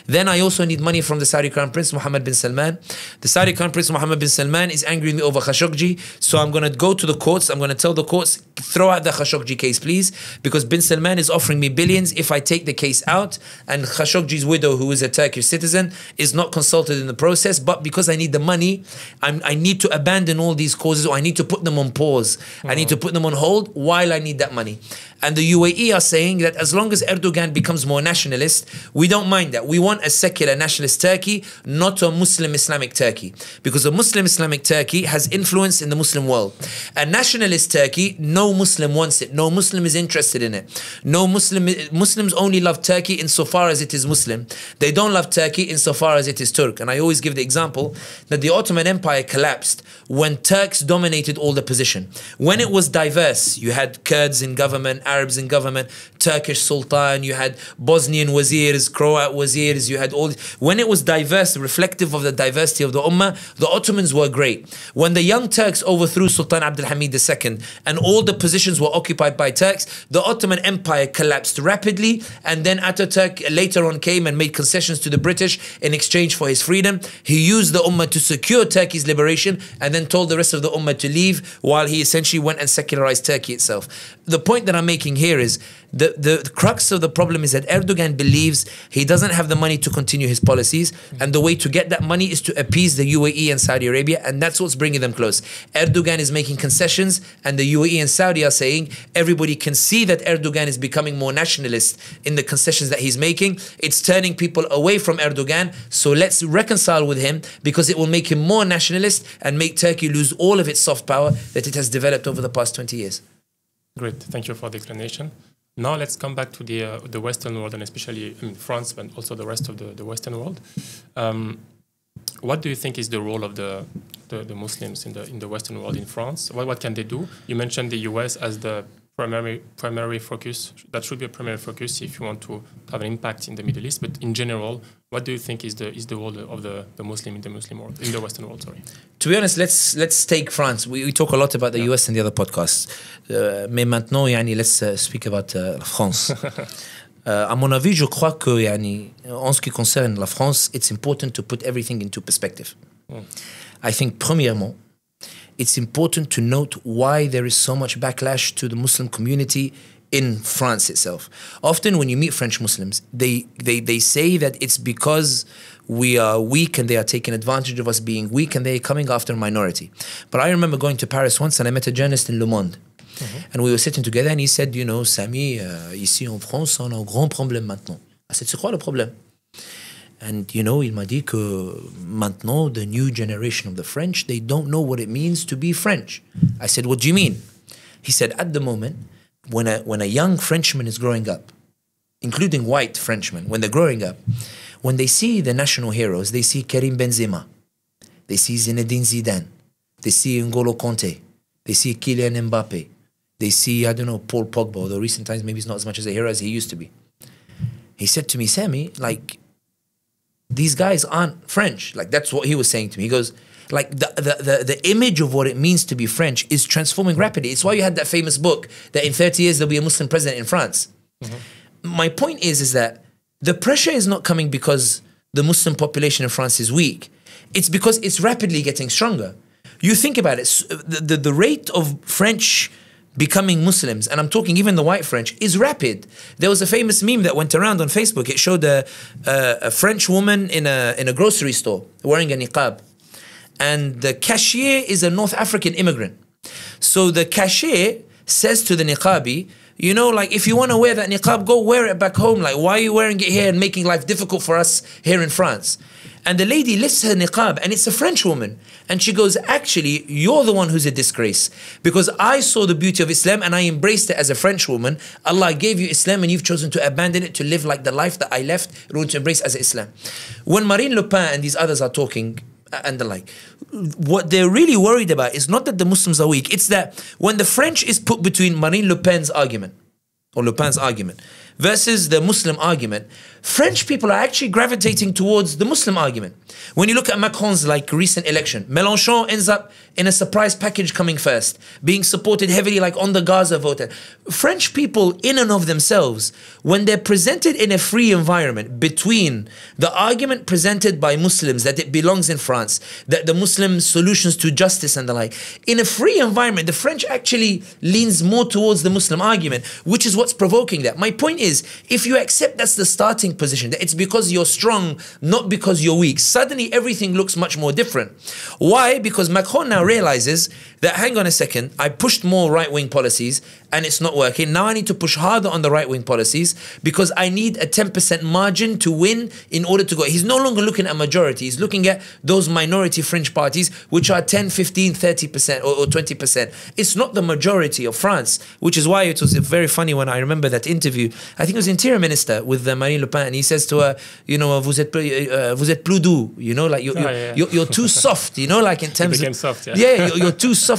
Then I also need money from the Saudi Crown Prince, Mohammed bin Salman. The Saudi Crown Prince, Mohammed bin Salman, is angry with me over Khashoggi. So I'm going to go to the courts. I'm going to tell the courts, throw out the Khashoggi case, please, because bin Salman is offering me billions if I take the case out, and Khashoggi's widow, who is a Turkish citizen, is not consulted in the process. But because I need the money, I need to abandon all these causes, or I need to put them on pause. I need to put them on hold while I need that money. And the UAE are saying that as long as Erdogan becomes more nationalist, we don't mind that. We want a secular nationalist Turkey, not a Muslim Islamic Turkey. Because a Muslim Islamic Turkey has influence in the Muslim world. A nationalist Turkey, no Muslim wants it. No Muslim is interested in it. No Muslims only love Turkey insofar as it is Muslim. They don't love Turkey insofar as it is Turk. And I always give the example that the Ottoman Empire collapsed when Turks dominated all the position. When it was diverse, you had Kurds in government, Arabs in government, Turkish Sultan, you had Bosnian wazirs, Croat wazirs, you had all this. When it was diverse, reflective of the diversity of the Ummah, the Ottomans were great. When the Young Turks overthrew Sultan Abdul Hamid II and all the positions were occupied by Turks, the Ottoman Empire collapsed rapidly, and then Ataturk later on came and made concessions to the British in exchange for his freedom. He used the Ummah to secure Turkey's liberation and then told the rest of the Ummah to leave while he essentially went and secularized Turkey itself. The point that I'm making here is the crux of the problem is that Erdogan believes he doesn't have the money to continue his policies, and the way to get that money is to appease the UAE and Saudi Arabia, and that's what's bringing them close. Erdogan is making concessions, and the UAE and Saudi are saying everybody can see that Erdogan is becoming more nationalist in the concessions that he's making. It's turning people away from Erdogan, so let's reconcile with him because it will make him more nationalist and make Turkey lose all of its soft power that it has developed over the past 20 years. Great, thank you for the explanation. Now let's come back to the Western world, and especially France, but also the rest of the Western world. What do you think is the role of the Muslims in the Western world in France? What can they do? You mentioned the US as the primary focus. That should be a primary focus if you want to have an impact in the Middle East. But in general, what do you think is the role of the Muslim in the Muslim world, in the Western world? Sorry. To be honest, let's take France. We talk a lot about the US in the other podcasts. Mais maintenant, let's speak about France. À mon avis, je crois que en ce qui concerne la France, it's important to put everything into perspective. I think, premièrement, it's important to note why there is so much backlash to the Muslim community in France itself. Often when you meet French Muslims, they say that it's because we are weak and they are taking advantage of us being weak and they're coming after a minority. But I remember going to Paris once and I met a journalist in Le Monde. And we were sitting together and he said, you know, Sami, ici en France, on a un grand problème maintenant. I said, c'est quoi le problème? And, you know, il m'a dit que maintenant, the new generation of the French, they don't know what it means to be French. I said, what do you mean? He said, at the moment, when a young Frenchman is growing up, including white Frenchmen, when they're growing up, when they see the national heroes, they see Karim Benzema, they see Zinedine Zidane, they see N'Golo Kanté, they see Kylian Mbappe, they see, I don't know, Paul Pogba, although recent times maybe he's not as much as a hero as he used to be. He said to me, Sami, like, these guys aren't French. Like, that's what he was saying to me. He goes, like, the image of what it means to be French is transforming rapidly. It's why you had that famous book that in 30 years there'll be a Muslim president in France. My point is that the pressure is not coming because the Muslim population in France is weak. It's because it's rapidly getting stronger. You think about it, the rate of French becoming Muslims, and I'm talking even the white French, is rapid. There was a famous meme that went around on Facebook. It showed a French woman in a grocery store wearing a niqab. And the cashier is a North African immigrant. So the cashier says to the niqabi, you know, like, if you want to wear that niqab, go wear it back home. Like, why are you wearing it here and making life difficult for us here in France? And the lady lifts her niqab, and it's a French woman. And she goes, actually, you're the one who's a disgrace. Because I saw the beauty of Islam and I embraced it as a French woman. Allah gave you Islam and you've chosen to abandon it to live like the life that I left in order to embrace as Islam. When Marine Le Pen and these others are talking and the like, what they're really worried about is not that the Muslims are weak. It's that when the French is put between Marine Le Pen's argument, or Le Pen's argument, versus the Muslim argument, French people are actually gravitating towards the Muslim argument. When you look at Macron's recent election, Mélenchon ends up in a surprise package coming first, being supported heavily on the Gaza vote. French people in and of themselves, when they're presented in a free environment between the argument presented by Muslims that it belongs in France, that the Muslim solutions to justice and the like, in a free environment, the French actually leans more towards the Muslim argument, which is what's provoking that. My point is, if you accept that's the starting position, that it's because you're strong, not because you're weak, suddenly everything looks much more different. Why? Because Macron now realizes that, hang on a second, I pushed more right-wing policies and it's not working. Now I need to push harder on the right-wing policies because I need a 10% margin to win in order to go. He's no longer looking at majority. He's looking at those minority fringe parties, which are 10, 15, 30% or 20%. It's not the majority of France, which is why it was very funny when I remember that interview. I think it was the Interior Minister with Marine Le Pen, and he says to her, you know, vous êtes plus doux, you know, like you're too soft, you know, like in terms of soft, you're too soft.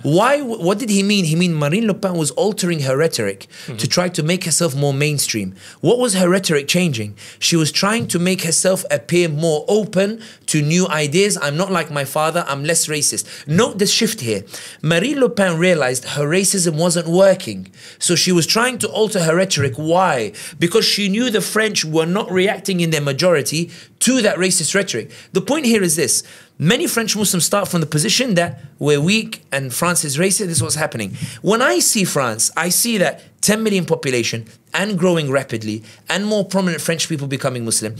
Why? What did he mean? He mean Marine Le Pen was was altering her rhetoric to try to make herself more mainstream. What was her rhetoric changing? She was trying to make herself appear more open to new ideas. I'm not like my father, I'm less racist. Note the shift here. Marine Le Pen realized her racism wasn't working. So she was trying to alter her rhetoric. Why? Because she knew the French were not reacting in their majority to that racist rhetoric. The point here is this. Many French Muslims start from the position that we're weak and France is racist. This is what's happening. When I see France, I see that 10 million population and growing rapidly and more prominent French people becoming Muslim.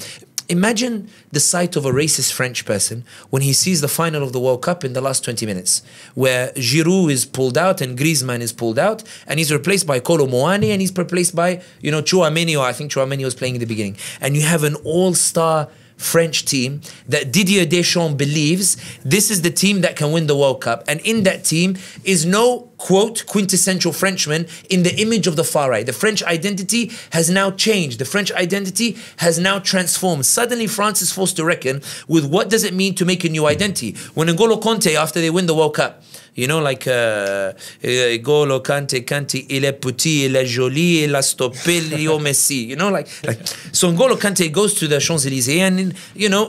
Imagine the sight of a racist French person when he sees the final of the World Cup in the last 20 minutes, where Giroud is pulled out and Griezmann is pulled out, and he's replaced by Kolo Muani, and he's replaced by, Chouameni, or I think Chouameni was playing in the beginning. And you have an all-star French team that Didier Deschamps believes this is the team that can win the World Cup. And in that team is no, quote, quintessential Frenchman in the image of the far right. The French identity has now changed. The French identity has now transformed. Suddenly France is forced to reckon with what does it mean to make a new identity. When N'Golo Kanté, after they win the World Cup, N'Golo Kanté, il est petit, il est joli, il a stoppé Leo Messi. So N'Golo Kanté goes to the Champs-Élysées and,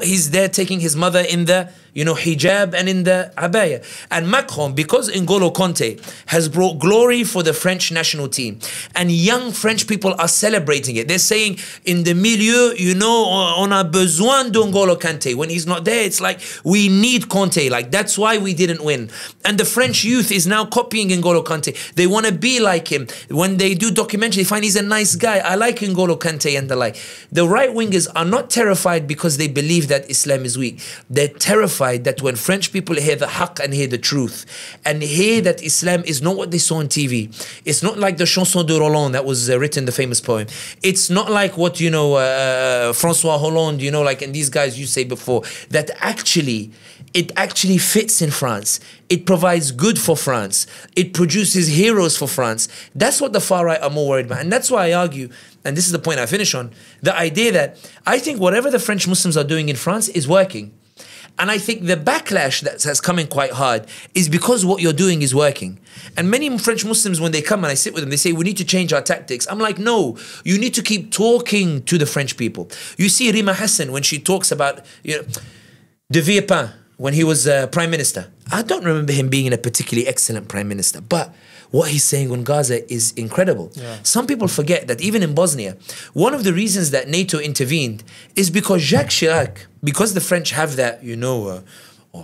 he's there taking his mother in the, hijab and in the abaya. And Macron, because N'Golo Kanté has brought glory for the French national team, and young French people are celebrating it. They're saying, in the milieu, on a besoin d'N'Golo Kanté. When he's not there, it's like, we need Kanté. That's why we didn't win. And the French youth is now copying N'Golo Kanté. They want to be like him. When they do documentaries, they find he's a nice guy. I like N'Golo Kanté and the like. The right-wingers are not terrified because they believe that Islam is weak. They're terrified that when French people hear the haqq and hear the truth and hear that Islam is not what they saw on TV, it's not like the Chanson de Roland that was written, the famous poem. It's not like what, François Hollande, and these guys you say before, that it actually fits in France. It provides good for France. It produces heroes for France. That's what the far right are more worried about. And that's why I argue, and this is the point I finish on, the idea that I think whatever the French Muslims are doing in France is working. And I think the backlash that's coming quite hard is because what you're doing is working. And many French Muslims, when they come and I sit with them, they say, we need to change our tactics. I'm like, no, you need to keep talking to the French people. You see Rima Hassan, when she talks about, De Villepin, when he was prime minister. I don't remember him being a particularly excellent prime minister, but what he's saying on Gaza is incredible. Yeah. Some people forget that even in Bosnia, one of the reasons that NATO intervened is because Jacques Chirac, because the French have that,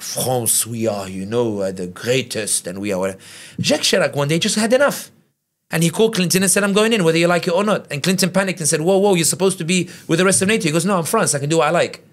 France, we are, the greatest, and we are. Jacques Chirac one day just had enough. And he called Clinton and said, I'm going in, whether you like it or not. And Clinton panicked and said, whoa, you're supposed to be with the rest of NATO. He goes, no, I'm France, I can do what I like.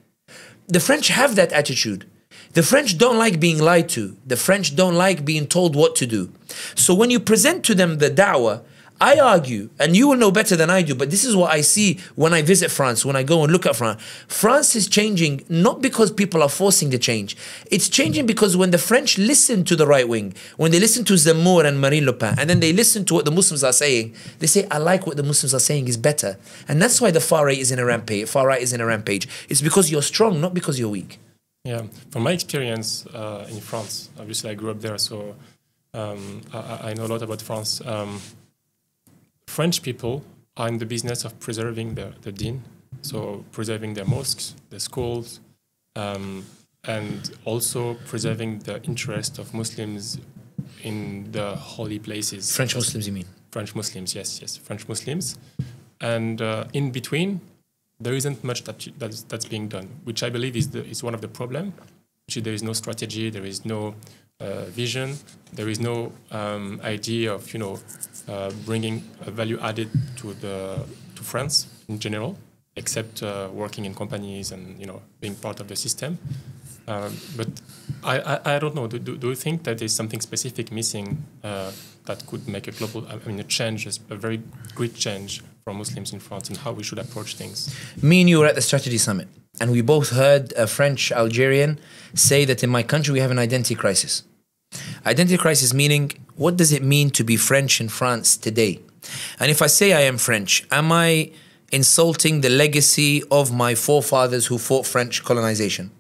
The French have that attitude. The French don't like being lied to. The French don't like being told what to do. So when you present to them the daʿwa, I argue, and you will know better than I do, but this is what I see when I visit France, when I go and look at France. France is changing not because people are forcing the change. It's changing because when the French listen to the right wing, when they listen to Zemmour and Marine Le Pen, and then they listen to what the Muslims are saying, they say, I like what the Muslims are saying is better. And that's why the far right is in a rampage. It's because you're strong, not because you're weak. Yeah, from my experience in France, obviously I grew up there, so I know a lot about France. French people are in the business of preserving the deen, so preserving their mosques, their schools, and also preserving the interest of Muslims in the holy places. French Muslims, you mean? French Muslims, yes, French Muslims. And in between, there isn't much that's being done, which I believe is one of the problems. There is no strategy, there is no vision, there is no idea of bringing a value added to France in general, except working in companies and being part of the system. But I don't know. Do you think that there's something specific missing that could make a global, a change, a very great change for Muslims in France and how we should approach things? Me and you were at the strategy summit, and we both heard a French Algerian say that in my country we have an identity crisis. Identity crisis meaning, what does it mean to be French in France today? And if I say I am French, am I insulting the legacy of my forefathers who fought French colonization?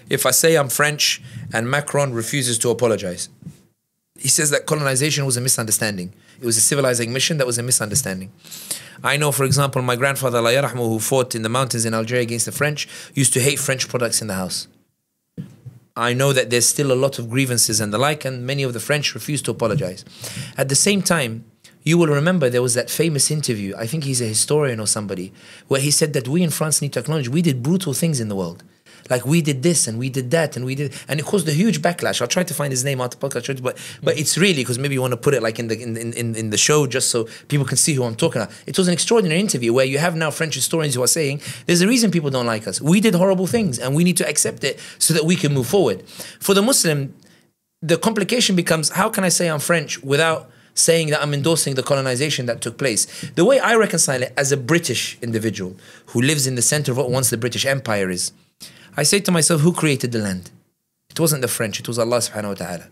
If I say I'm French and Macron refuses to apologize, He says that colonization was a misunderstanding. It was a civilizing mission that was a misunderstanding. I know, for example, my grandfather, Allah yarahmu, who fought in the mountains in Algeria against the French, used to hate French products in the house. I know that there's still a lot of grievances and the like, and many of the French refuse to apologize. At the same time, you will remember there was that famous interview, I think he's a historian or somebody, where he said that we in France need to acknowledge we did brutal things in the world. Like we did this and we did that and it caused a huge backlash. I'll try to find his name out the podcast, but it's really, because maybe you want to put it like in the show just so people can see who I'm talking about. It was an extraordinary interview where you have now French historians who are saying there's a reason people don't like us. We did horrible things and we need to accept it so that we can move forward. For the Muslim, the complication becomes, how can I say I'm French without saying that I'm endorsing the colonization that took place? The way I reconcile it as a British individual who lives in the center of what once the British Empire is, I say to myself, who created the land? It wasn't the French, it was Allah subhanahu wa ta'ala.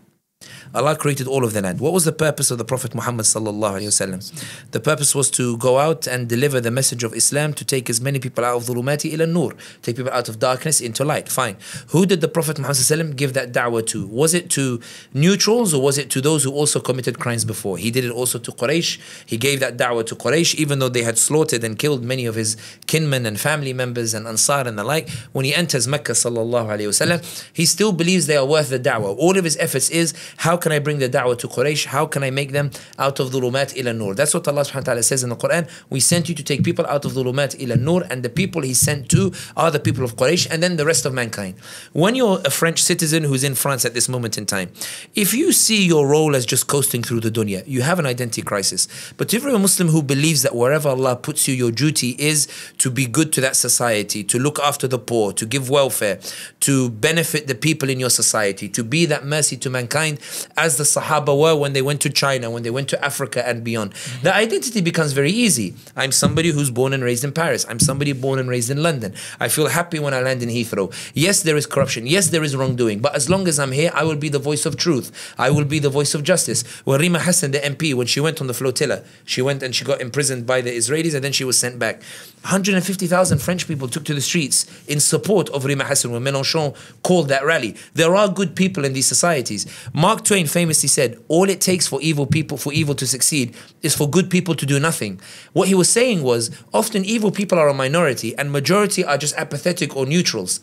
Allah created all of the land. What was the purpose of the Prophet Muhammad sallallahu alayhi wasallam? The purpose was to go out and deliver the message of Islam, to take as many people out of dhulumati ila nur, take people out of darkness into light. Fine. Who did the Prophet Muhammad sallallahu alayhi wasallam give that da'wah to? Was it to neutrals or was it to those who also committed crimes before? He did it also to Quraysh. He gave that da'wah to Quraysh, even though they had slaughtered and killed many of his kinmen and family members and Ansar and the like. When he enters Mecca sallallahu alayhi wasallam, he still believes they are worth the da'wah. All of his efforts is, how can I bring the da'wah to Quraysh? How can I make them out of dhulumat ila nur? That's what Allah subhanahu wa ta'ala says in the Quran. We sent you to take people out of dhulumat ila nur, and the people he sent to are the people of Quraysh and then the rest of mankind. When you're a French citizen who's in France at this moment in time, if you see your role as just coasting through the dunya, you have an identity crisis. But if you're a Muslim who believes that wherever Allah puts you, your duty is to be good to that society, to look after the poor, to give welfare, to benefit the people in your society, to be that mercy to mankind, as the Sahaba were when they went to China, when they went to Africa and beyond. The identity becomes very easy. I'm somebody who's born and raised in Paris. I'm somebody born and raised in London. I feel happy when I land in Heathrow. Yes, there is corruption. Yes, there is wrongdoing. But as long as I'm here, I will be the voice of truth. I will be the voice of justice. When Rima Hassan, the MP, when she went on the flotilla, she went and she got imprisoned by the Israelis and then she was sent back. 150,000 French people took to the streets in support of Rima Hassan when Mélenchon called that rally. There are good people in these societies. Mark Twain famously said, all it takes for evil to succeed is for good people to do nothing. What he was saying was, often evil people are a minority and majority are just apathetic or neutrals.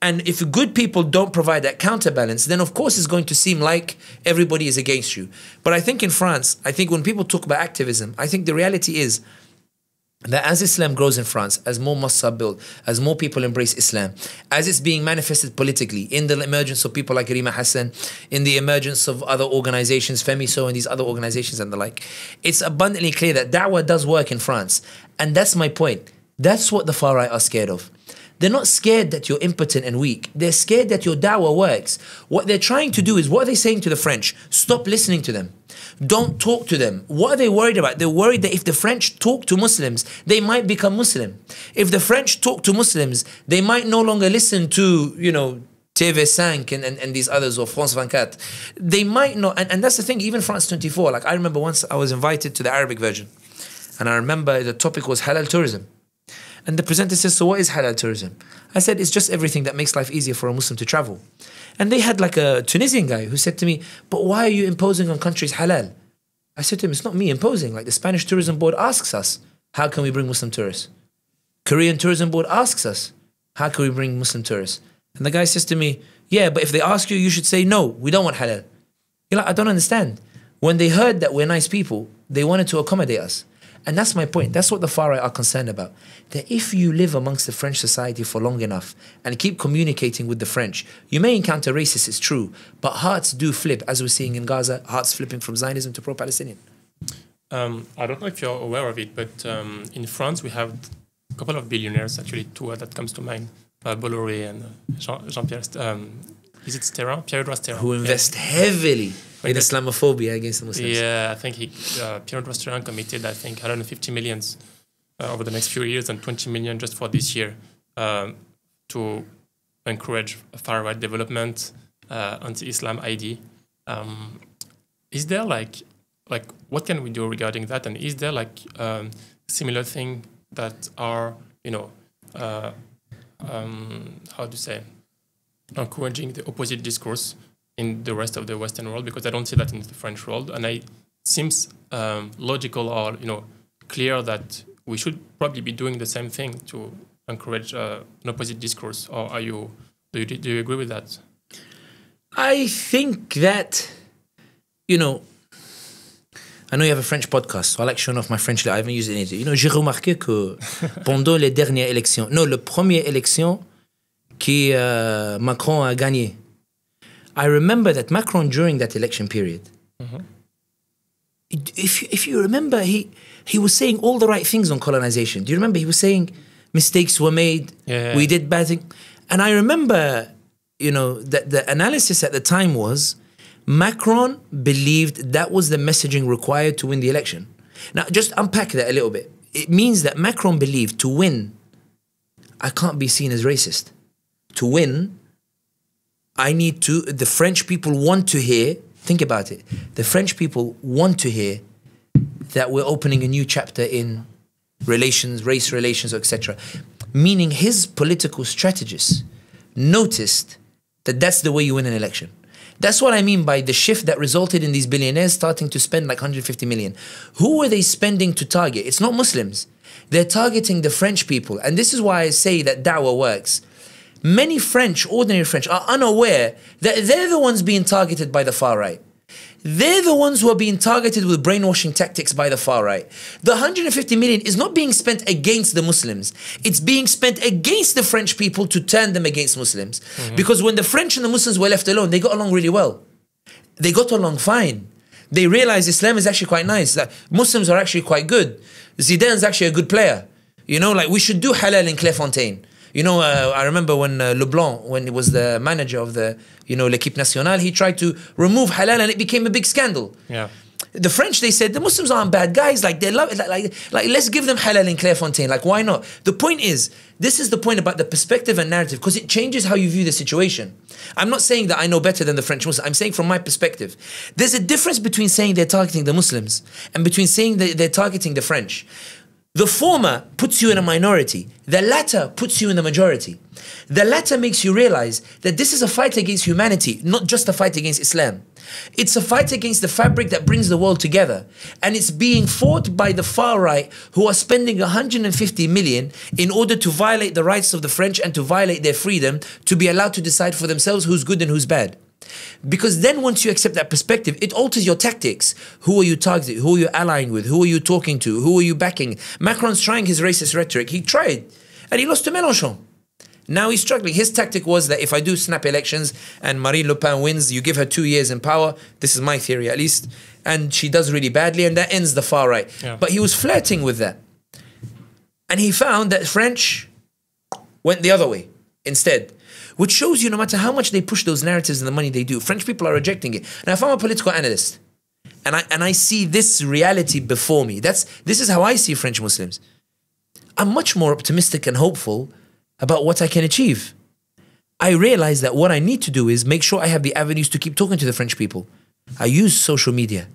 And if good people don't provide that counterbalance, then of course it's going to seem like everybody is against you. But I think in France, I think when people talk about activism, I think the reality is that as Islam grows in France, as more mosques are built, as more people embrace Islam, as it's being manifested politically, in the emergence of people like Rima Hassan, in the emergence of other organizations, Femiso and these other organizations and the like, it's abundantly clear that da'wah does work in France. And that's my point. That's what the far right are scared of. They're not scared that you're impotent and weak. They're scared that your da'wah works. What they're trying to do is, what are they saying to the French? Stop listening to them. Don't talk to them. What are they worried about? They're worried that if the French talk to Muslims, they might become Muslim. If the French talk to Muslims, they might no longer listen to, TV5 and these others, or France 24. They might not, and that's the thing, even France 24. Like, I remember once I was invited to the Arabic version, and I remember the topic was halal tourism. And the presenter says, so what is halal tourism? I said, it's just everything that makes life easier for a Muslim to travel. And they had like a Tunisian guy who said to me, but why are you imposing on countries halal? I said to him, it's not me imposing. Like, the Spanish Tourism Board asks us, how can we bring Muslim tourists? Korean Tourism Board asks us, how can we bring Muslim tourists? And the guy says to me, yeah, but if they ask you, you should say, no, we don't want halal. You're like, I don't understand. When they heard that we're nice people, they wanted to accommodate us. And that's my point. That's what the far right are concerned about. That if you live amongst the French society for long enough and keep communicating with the French, you may encounter racists, it's true, but hearts do flip, as we're seeing in Gaza, hearts flipping from Zionism to pro-Palestinian. I don't know if you're aware of it, but in France we have a couple of billionaires, actually two that comes to mind, Bolloré and Jean-Pierre, is it Sterrin? Pierre-Edouard Sterrin. Who invest heavily in Islamophobia against the Muslims. Yeah, I think Pierre-Edouard Sterrin committed, 150 million over the next few years and 20 million just for this year to encourage far-right development, anti-Islam ID. Is there like what can we do regarding that? And is there similar thing that are, how to say, encouraging the opposite discourse in the rest of the Western world, because I don't see that in the French world, and it seems logical or clear that we should probably be doing the same thing to encourage an opposite discourse. Or do you agree with that? I think that, I know you have a French podcast, so I like showing off my French. I haven't used it in j'ai remarqué que pendant les dernières élections, la première élection qui Macron a gagné, I remember that Macron, during that election period, if you remember, he was saying all the right things on colonization. Do you remember? He was saying mistakes were made, we did bad things. And I remember, that the analysis at the time was Macron believed that was the messaging required to win the election. Now, just unpack that a little bit. It means that Macron believed to win, I can't be seen as racist. To win, the French people want to hear, think about it, the French people want to hear that we're opening a new chapter in relations, race relations, etc. Meaning his political strategists noticed that that's the way you win an election. That's what I mean by the shift that resulted in these billionaires starting to spend like 150 million. Who were they spending to target? It's not Muslims. They're targeting the French people. And this is why I say that daʿwa works. Many French, ordinary French, are unaware that they're the ones being targeted by the far right. They're the ones who are being targeted with brainwashing tactics by the far right. The 150 million is not being spent against the Muslims. It's being spent against the French people to turn them against Muslims. Because when the French and the Muslims were left alone, they got along really well. They got along fine. They realized Islam is actually quite nice. That Muslims are actually quite good. Zidane's actually a good player. We should do halal in Clairefontaine. I remember when Leblanc, when he was the manager of the, l'équipe nationale, he tried to remove halal and it became a big scandal. Yeah. The French, they said, the Muslims aren't bad guys. They love it. Like, let's give them halal in Clairefontaine. Why not? The point is, this is the point about the perspective and narrative, because it changes how you view the situation. I'm not saying that I know better than the French Muslims. I'm saying from my perspective. There's a difference between saying they're targeting the Muslims and between saying that they're targeting the French. The former puts you in a minority. The latter puts you in the majority. The latter makes you realize that this is a fight against humanity, not just a fight against Islam. It's a fight against the fabric that brings the world together. And it's being fought by the far right, who are spending 150 million in order to violate the rights of the French and to violate their freedom to be allowed to decide for themselves who's good and who's bad. Because then once you accept that perspective, it alters your tactics. Who are you targeting? Who are you allying with? Who are you talking to? Who are you backing? Macron's trying his racist rhetoric. He tried. And he lost to Mélenchon. Now he's struggling. His tactic was that if I do snap elections and Marine Le Pen wins, you give her 2 years in power. This is my theory at least. And she does really badly and that ends the far right. Yeah. But he was flirting with that. And he found that French went the other way instead. Which shows you no matter how much they push those narratives and the money they do, French people are rejecting it. Now, if I'm a political analyst and I see this reality before me, this is how I see French Muslims. I'm much more optimistic and hopeful about what I can achieve. I realize that what I need to do is make sure I have the avenues to keep talking to the French people. I use social media.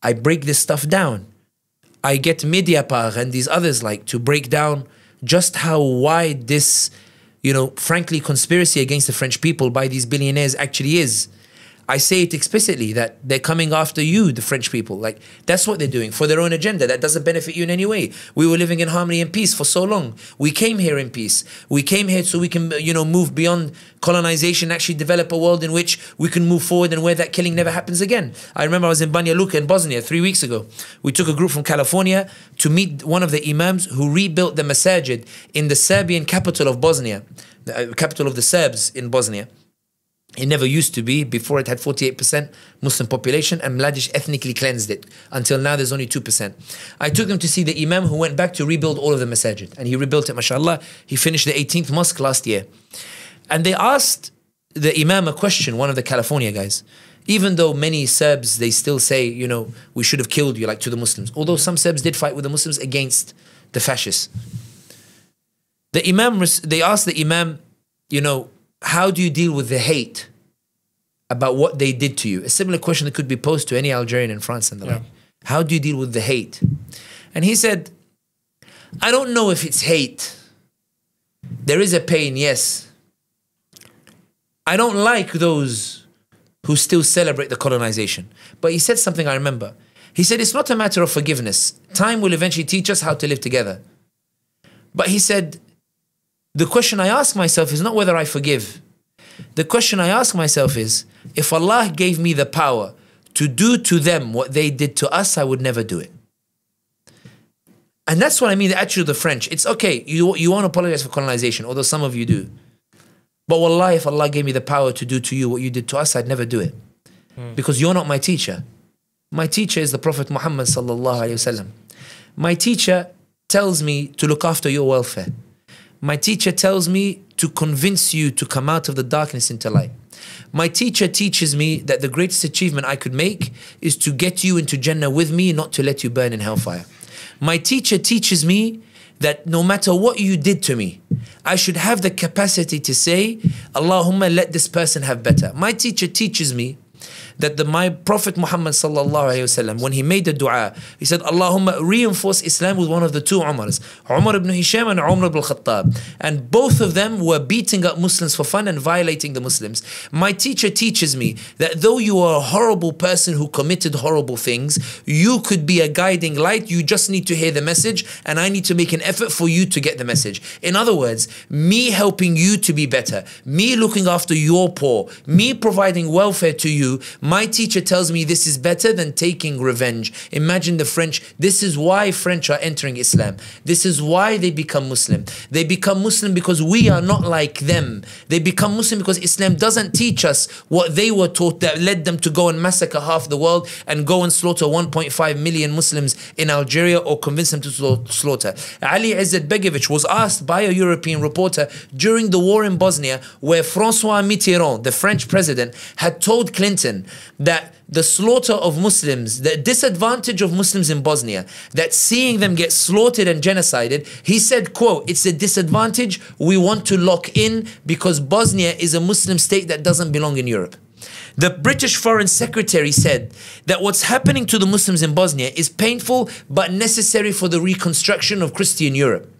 I break this stuff down. I get Mediapart and these others to break down just how wide this, frankly, conspiracy against the French people by these billionaires actually is. I say it explicitly that they're coming after you, the French people. That's what they're doing for their own agenda. That doesn't benefit you in any way. We were living in harmony and peace for so long. We came here in peace. We came here so we can, move beyond colonization, actually develop a world in which we can move forward and where that killing never happens again. I remember I was in Banja Luka in Bosnia 3 weeks ago. We took a group from California to meet one of the imams who rebuilt the masajid in the Serbian capital of Bosnia, the capital of the Serbs in Bosnia. It never used to be. Before it had 48% Muslim population and Mladic ethnically cleansed it. Until now there's only 2%. I took them to see the imam who went back to rebuild all of the masajid. And he rebuilt it, mashallah. He finished the 18th mosque last year. And they asked the imam a question, one of the California guys. Even though many Serbs, they still say, we should have killed you to the Muslims. Although some Serbs did fight with the Muslims against the fascists. They asked the imam, how do you deal with the hate about what they did to you? A similar question that could be posed to any Algerian in France and the like. How do you deal with the hate? And he said, I don't know if it's hate. There is a pain, yes. I don't like those who still celebrate the colonization. But he said something I remember. He said, it's not a matter of forgiveness. Time will eventually teach us how to live together. But he said, the question I ask myself is not whether I forgive. The question I ask myself is, if Allah gave me the power to do to them what they did to us, I would never do it. And that's what I mean, the attitude of the French. It's okay, you won't apologize for colonization, although some of you do. But wallahi, if Allah gave me the power to do to you what you did to us, I'd never do it. Because you're not my teacher. My teacher is the Prophet Muhammad sallallahu alaihi wasallam. My teacher tells me to look after your welfare. My teacher tells me to convince you to come out of the darkness into light. My teacher teaches me that the greatest achievement I could make is to get you into Jannah with me, not to let you burn in hellfire. My teacher teaches me that no matter what you did to me, I should have the capacity to say, Allahumma, let this person have better. My teacher teaches me that my Prophet Muhammad sallallahu alayhi wasallam, when he made the dua, he said, Allahumma, reinforce Islam with one of the two Umars, Umar ibn Hisham and Umar ibn Khattab. And both of them were beating up Muslims for fun and violating the Muslims. My teacher teaches me that though you are a horrible person who committed horrible things, you could be a guiding light. You just need to hear the message, and I need to make an effort for you to get the message. In other words, me helping you to be better, me looking after your poor, me providing welfare to you, my teacher tells me this is better than taking revenge. Imagine the French. This is why French are entering Islam. This is why they become Muslim. They become Muslim because we are not like them. They become Muslim because Islam doesn't teach us what they were taught that led them to go and massacre half the world and go and slaughter 1.5 million Muslims in Algeria or convince them to slaughter. Ali Izzat Begovic was asked by a European reporter during the war in Bosnia, where François Mitterrand, the French president, had told Clinton that the slaughter of Muslims, the disadvantage of Muslims in Bosnia, that seeing them get slaughtered and genocided, he said, quote, it's a disadvantage we want to lock in because Bosnia is a Muslim state that doesn't belong in Europe. The British Foreign Secretary said that what's happening to the Muslims in Bosnia is painful but necessary for the reconstruction of Christian Europe.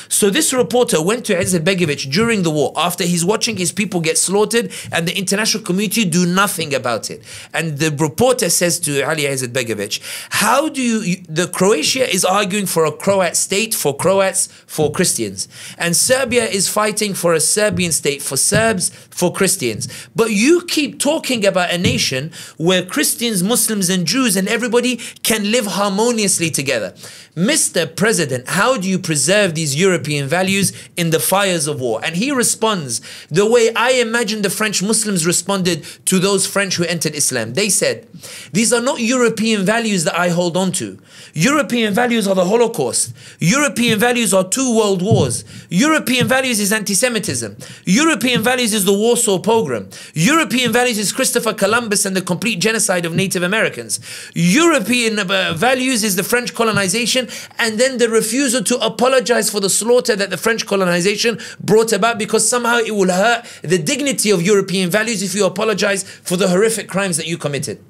So this reporter went to Izzat Begovic during the war after he's watching his people get slaughtered and the international community do nothing about it. And the reporter says to Ali Izzat Begovic, how do the Croatia is arguing for a Croat state for Croats, for Christians. And Serbia is fighting for a Serbian state for Serbs, for Christians. But you keep talking about a nation where Christians, Muslims and Jews and everybody can live harmoniously together. Mr. President, how do you preserve these European values in the fires of war? And he responds the way I imagine the French Muslims responded to those French who entered Islam. They said, these are not European values that I hold on to. European values are the Holocaust. European values are 2 world wars. European values is anti-Semitism. European values is the Warsaw Pogrom. European values is Christopher Columbus and the complete genocide of Native Americans. European values is the French colonization and then the refusal to apologize for the slaughter that the French colonization brought about, because somehow it will hurt the dignity of European values if you apologize for the horrific crimes that you committed.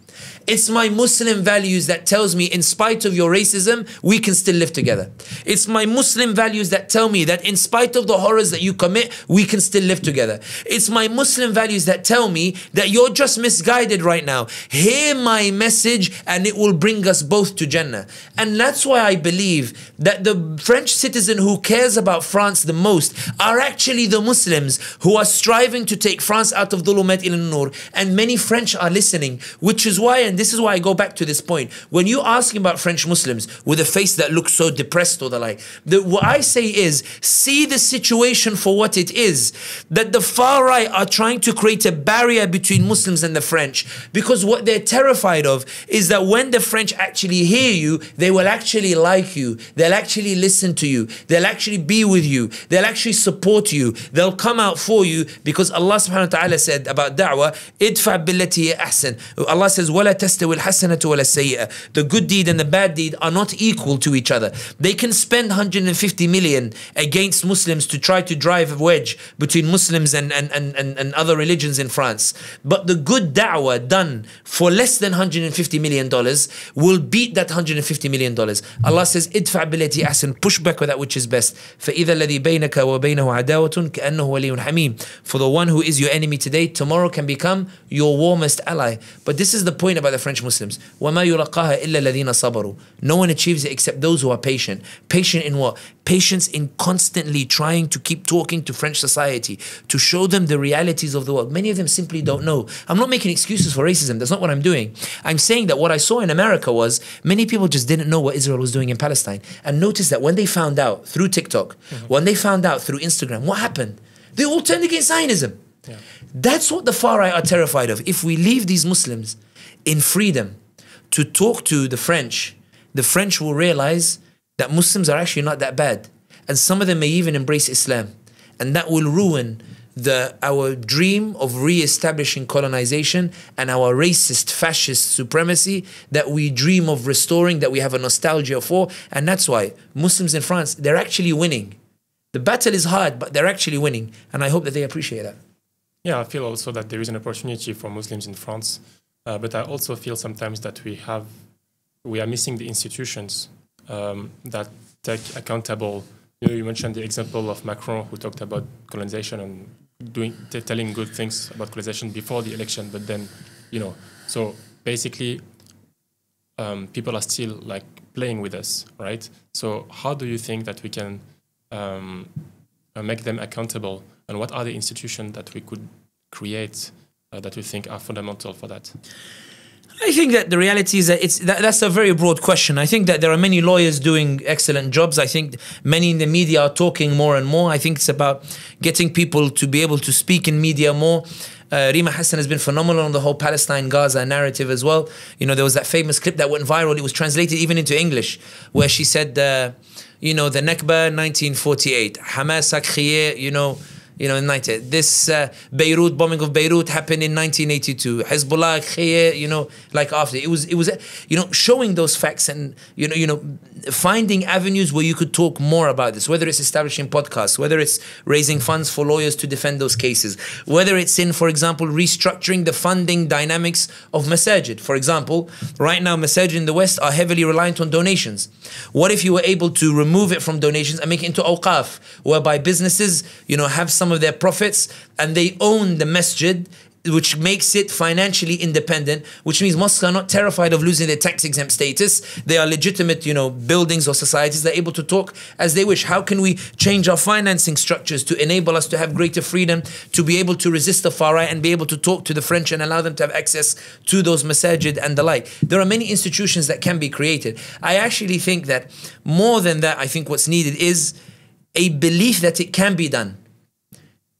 It's my Muslim values that tells me in spite of your racism, we can still live together. It's my Muslim values that tell me that in spite of the horrors that you commit, we can still live together. It's my Muslim values that tell me that you're just misguided right now. Hear my message and it will bring us both to Jannah. And that's why I believe that the French citizen who cares about France the most are actually the Muslims who are striving to take France out of dhulumat ila nur. And many French are listening, which is why, and this is why I go back to this point, when you asking about French Muslims with a face that looks so depressed or the like, what I say is, see the situation for what it is, that the far right are trying to create a barrier between Muslims and the French, because what they're terrified of is that when the French actually hear you, they will actually like you, they'll actually listen to you, they'll actually be with you, they'll actually support you, they'll come out for you, because Allah subhanahu wa ta'ala said about da'wah, idfa billati ahsan. Allah says, وَلَا تستوي الحسنة ولا السيئة. The good deed and the bad deed are not equal to each other. They can spend 150 million against Muslims to try to drive a wedge between Muslims and other religions in France. But the good da'wah done for less than $150 million will beat that $150 million. Allah says, idfa' billati ahsan, push back with that which is best. فَإِذَا الَّذِي بَيْنَكَ وَبَيْنَهُ عَدَاوَةٌ كَأَنَّهُ وَلِيٌّ حَمِيمٌ. For the one who is your enemy today, tomorrow can become your warmest ally. But this is the point about the French Muslims. وَمَا يُلَقَّاهَا إِلَّا الَّذِينَ صَبَرُوا. No one achieves it except those who are patient. Patient in what? Patience in constantly trying to keep talking to French society, to show them the realities of the world. Many of them simply don't know. I'm not making excuses for racism. That's not what I'm doing. I'm saying that what I saw in America was many people just didn't know what Israel was doing in Palestine. And notice that when they found out through TikTok, when they found out through Instagram, what happened? They all turned against Zionism. Yeah. That's what the far right are terrified of. If we leave these Muslims in freedom to talk to the French will realize that Muslims are actually not that bad. And some of them may even embrace Islam. And that will ruin our dream of re-establishing colonization and our racist, fascist supremacy that we dream of restoring, that we have a nostalgia for. And that's why Muslims in France, they're actually winning. The battle is hard, but they're actually winning. And I hope that they appreciate that. Yeah, I feel also that there is an opportunity for Muslims in France. But I also feel sometimes that we are missing the institutions that take accountable. You mentioned the example of Macron, who talked about colonization and telling good things about colonization before the election, but then, so basically people are still like playing with us, right? So how do you think that we can make them accountable, and what are the institutions that we could create that you think are fundamental for that? I think that the reality is that that's a very broad question. I think that there are many lawyers doing excellent jobs. I think many in the media are talking more and more. I think it's about getting people to be able to speak in media more. Rima Hassan has been phenomenal on the whole Palestine-Gaza narrative as well. There was that famous clip that went viral. It was translated even into English, where she said, the Nakba 1948, Hamas a créé, in 90. This Beirut, bombing of Beirut happened in 1982. Hezbollah, like after. It was showing those facts and, finding avenues where you could talk more about this, whether it's establishing podcasts, whether it's raising funds for lawyers to defend those cases, whether it's in, for example, restructuring the funding dynamics of masajid. For example, right now, masajid in the West are heavily reliant on donations. What if you were able to remove it from donations and make it into awqaf, whereby businesses, have some of their profits and they own the masjid, which makes it financially independent, which means mosques are not terrified of losing their tax-exempt status. They are legitimate, buildings or societies that are able to talk as they wish. How can we change our financing structures to enable us to have greater freedom, to be able to resist the far right and be able to talk to the French and allow them to have access to those masajid and the like? There are many institutions that can be created. I actually think that more than that, I think what's needed is a belief that it can be done.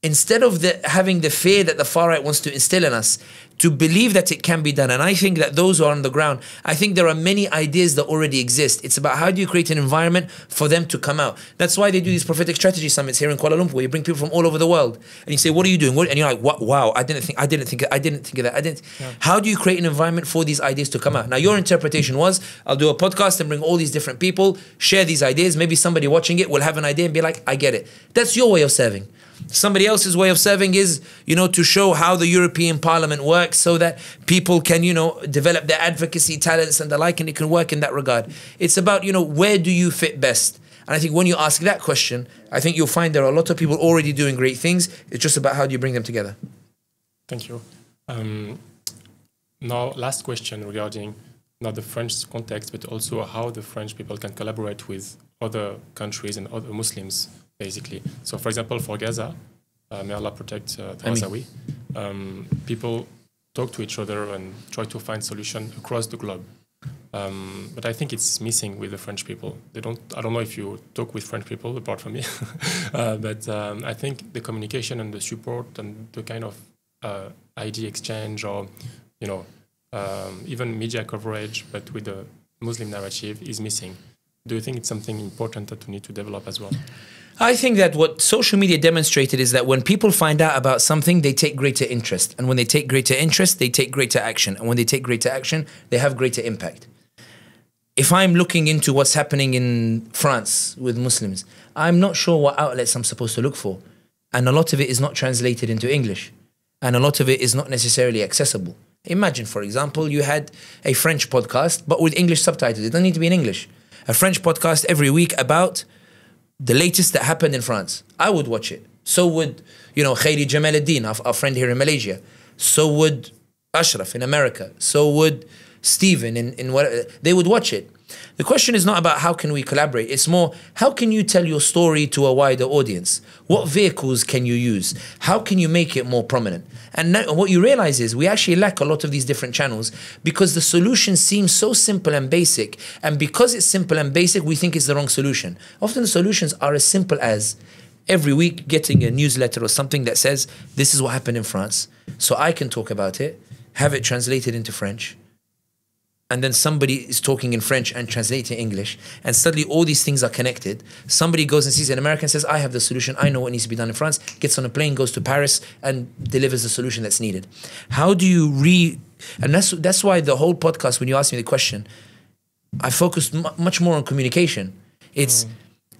Instead of having the fear that the far right wants to instill in us, to believe that it can be done. And I think that those who are on the ground, I think there are many ideas that already exist. It's about how do you create an environment for them to come out. That's why they do these prophetic strategy summits here in Kuala Lumpur, where you bring people from all over the world and you say, what are you doing? And you're like, what? Wow, I didn't think of that. Yeah. How do you create an environment for these ideas to come out? Now, your interpretation was, I'll do a podcast and bring all these different people, share these ideas. Maybe somebody watching it will have an idea and be like, I get it. That's your way of serving. Somebody else's way of serving is, to show how the European Parliament works so that people can, develop their advocacy talents and the like, and it can work in that regard. It's about, where do you fit best? And I think when you ask that question, I think you'll find there are a lot of people already doing great things. It's just about how do you bring them together. Thank you. Now, last question regarding not the French context, but also how the French people can collaborate with other countries and other Muslims, basically. So, for example, for Gaza, may Allah protect the Gazawi, people talk to each other and try to find solutions across the globe. But I think it's missing with the French people. I don't know if you talk with French people, apart from me, but I think the communication and the support and the kind of idea exchange or, even media coverage, but with the Muslim narrative is missing. do you think it's something important that we need to develop as well? I think that what social media demonstrated is that when people find out about something, they take greater interest. And when they take greater interest, they take greater action. And when they take greater action, they have greater impact. If I'm looking into what's happening in France with Muslims, I'm not sure what outlets I'm supposed to look for. And a lot of it is not translated into English. And a lot of it is not necessarily accessible. Imagine, for example, you had a French podcast, but with English subtitles. It doesn't need to be in English. A French podcast every week about the latest that happened in France. I would watch it. So would, Khairi Jamaluddin, our friend here in Malaysia. So would Ashraf in America. So would Stephen in whatever. They would watch it. The question is not about how can we collaborate. It's more, how can you tell your story to a wider audience? What vehicles can you use? How can you make it more prominent? And now, what you realize is we actually lack a lot of these different channels because the solution seems so simple and basic. And because it's simple and basic, we think it's the wrong solution. Often the solutions are as simple as every week getting a newsletter or something that says, this is what happened in France. So I can talk about it, have it translated into French. And then somebody is talking in French and translating English, and suddenly all these things are connected. Somebody goes and sees an American, says, I have the solution, I know what needs to be done in France, gets on a plane, goes to Paris, and delivers the solution that's needed. How do you and that's why the whole podcast, when you asked me the question, I focused much more on communication. It's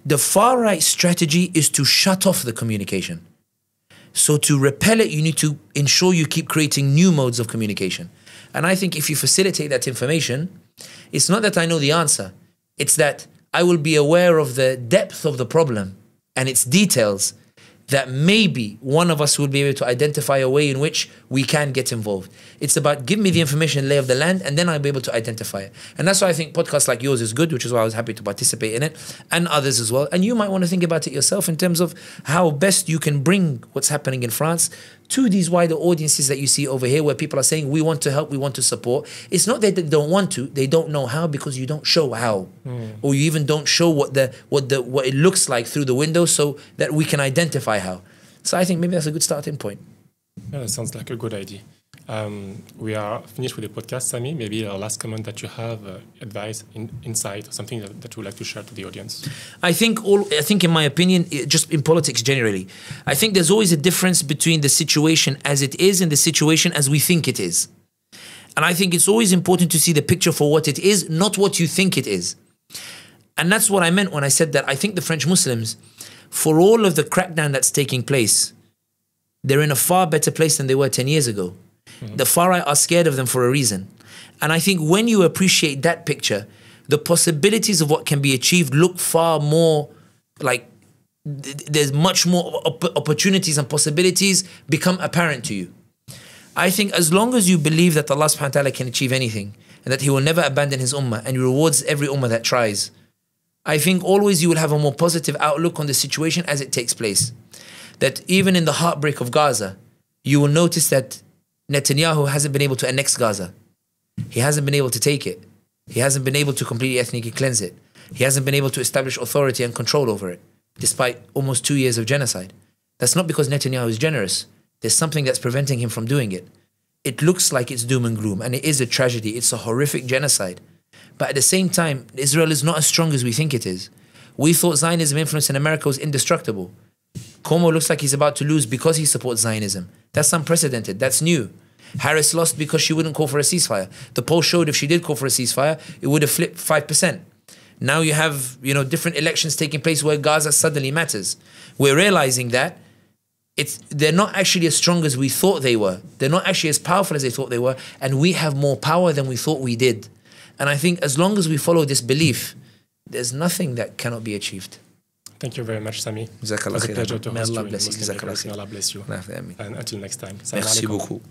the far right strategy is to shut off the communication. So to repel it, you need to ensure you keep creating new modes of communication. And I think if you facilitate that information, it's not that I know the answer. It's that I will be aware of the depth of the problem and its details that maybe one of us will be able to identify a way in which we can get involved. It's about give me the information, lay of the land, and then I'll be able to identify it. And that's why I think podcasts like yours is good, which is why I was happy to participate in it, and others as well. And you might want to think about it yourself in terms of how best you can bring what's happening in France to these wider audiences that you see over here, where people are saying, we want to help, we want to support. It's not that they don't want to, they don't know how because you don't show how. Or you even don't show what it looks like through the window so that we can identify how. So I think maybe that's a good starting point. Yeah, that sounds like a good idea. We are finished with the podcast, Sami. Maybe a last comment that you have, advice, insight, or something that you would like to share to the audience. I think in my opinion, just in politics generally, I think there's always a difference between the situation as it is and the situation as we think it is. And I think it's always important to see the picture for what it is, not what you think it is. And that's what I meant when I said that I think the French Muslims, for all of the crackdown that's taking place, they're in a far better place than they were 10 years ago. The far right are scared of them for a reason. And I think when you appreciate that picture, the possibilities of what can be achieved look far more like there's much more opportunities and possibilities become apparent to you. I think as long as you believe that Allah subhanahu wa ta'ala can achieve anything and that He will never abandon His ummah and He rewards every ummah that tries, I think always you will have a more positive outlook on the situation as it takes place. That even in the heartbreak of Gaza, you will notice that Netanyahu hasn't been able to annex Gaza. He hasn't been able to take it. He hasn't been able to completely ethnically cleanse it. He hasn't been able to establish authority and control over it, despite almost 2 years of genocide. That's not because Netanyahu is generous. There's something that's preventing him from doing it. It looks like it's doom and gloom, and it is a tragedy. It's a horrific genocide. But at the same time, Israel is not as strong as we think it is. We thought Zionism influence in America was indestructible. Como looks like he's about to lose because he supports Zionism. That's unprecedented. That's new. Harris lost because she wouldn't call for a ceasefire. The poll showed if she did call for a ceasefire, it would have flipped 5%. Now you have, different elections taking place where Gaza suddenly matters. We're realizing that they're not actually as strong as we thought they were. They're not actually as powerful as they thought they were. And we have more power than we thought we did. And I think as long as we follow this belief, there's nothing that cannot be achieved. Thank you very much, Sami. It was a pleasure to host you in Muslim University. Allah bless you. And until next time. Merci beaucoup.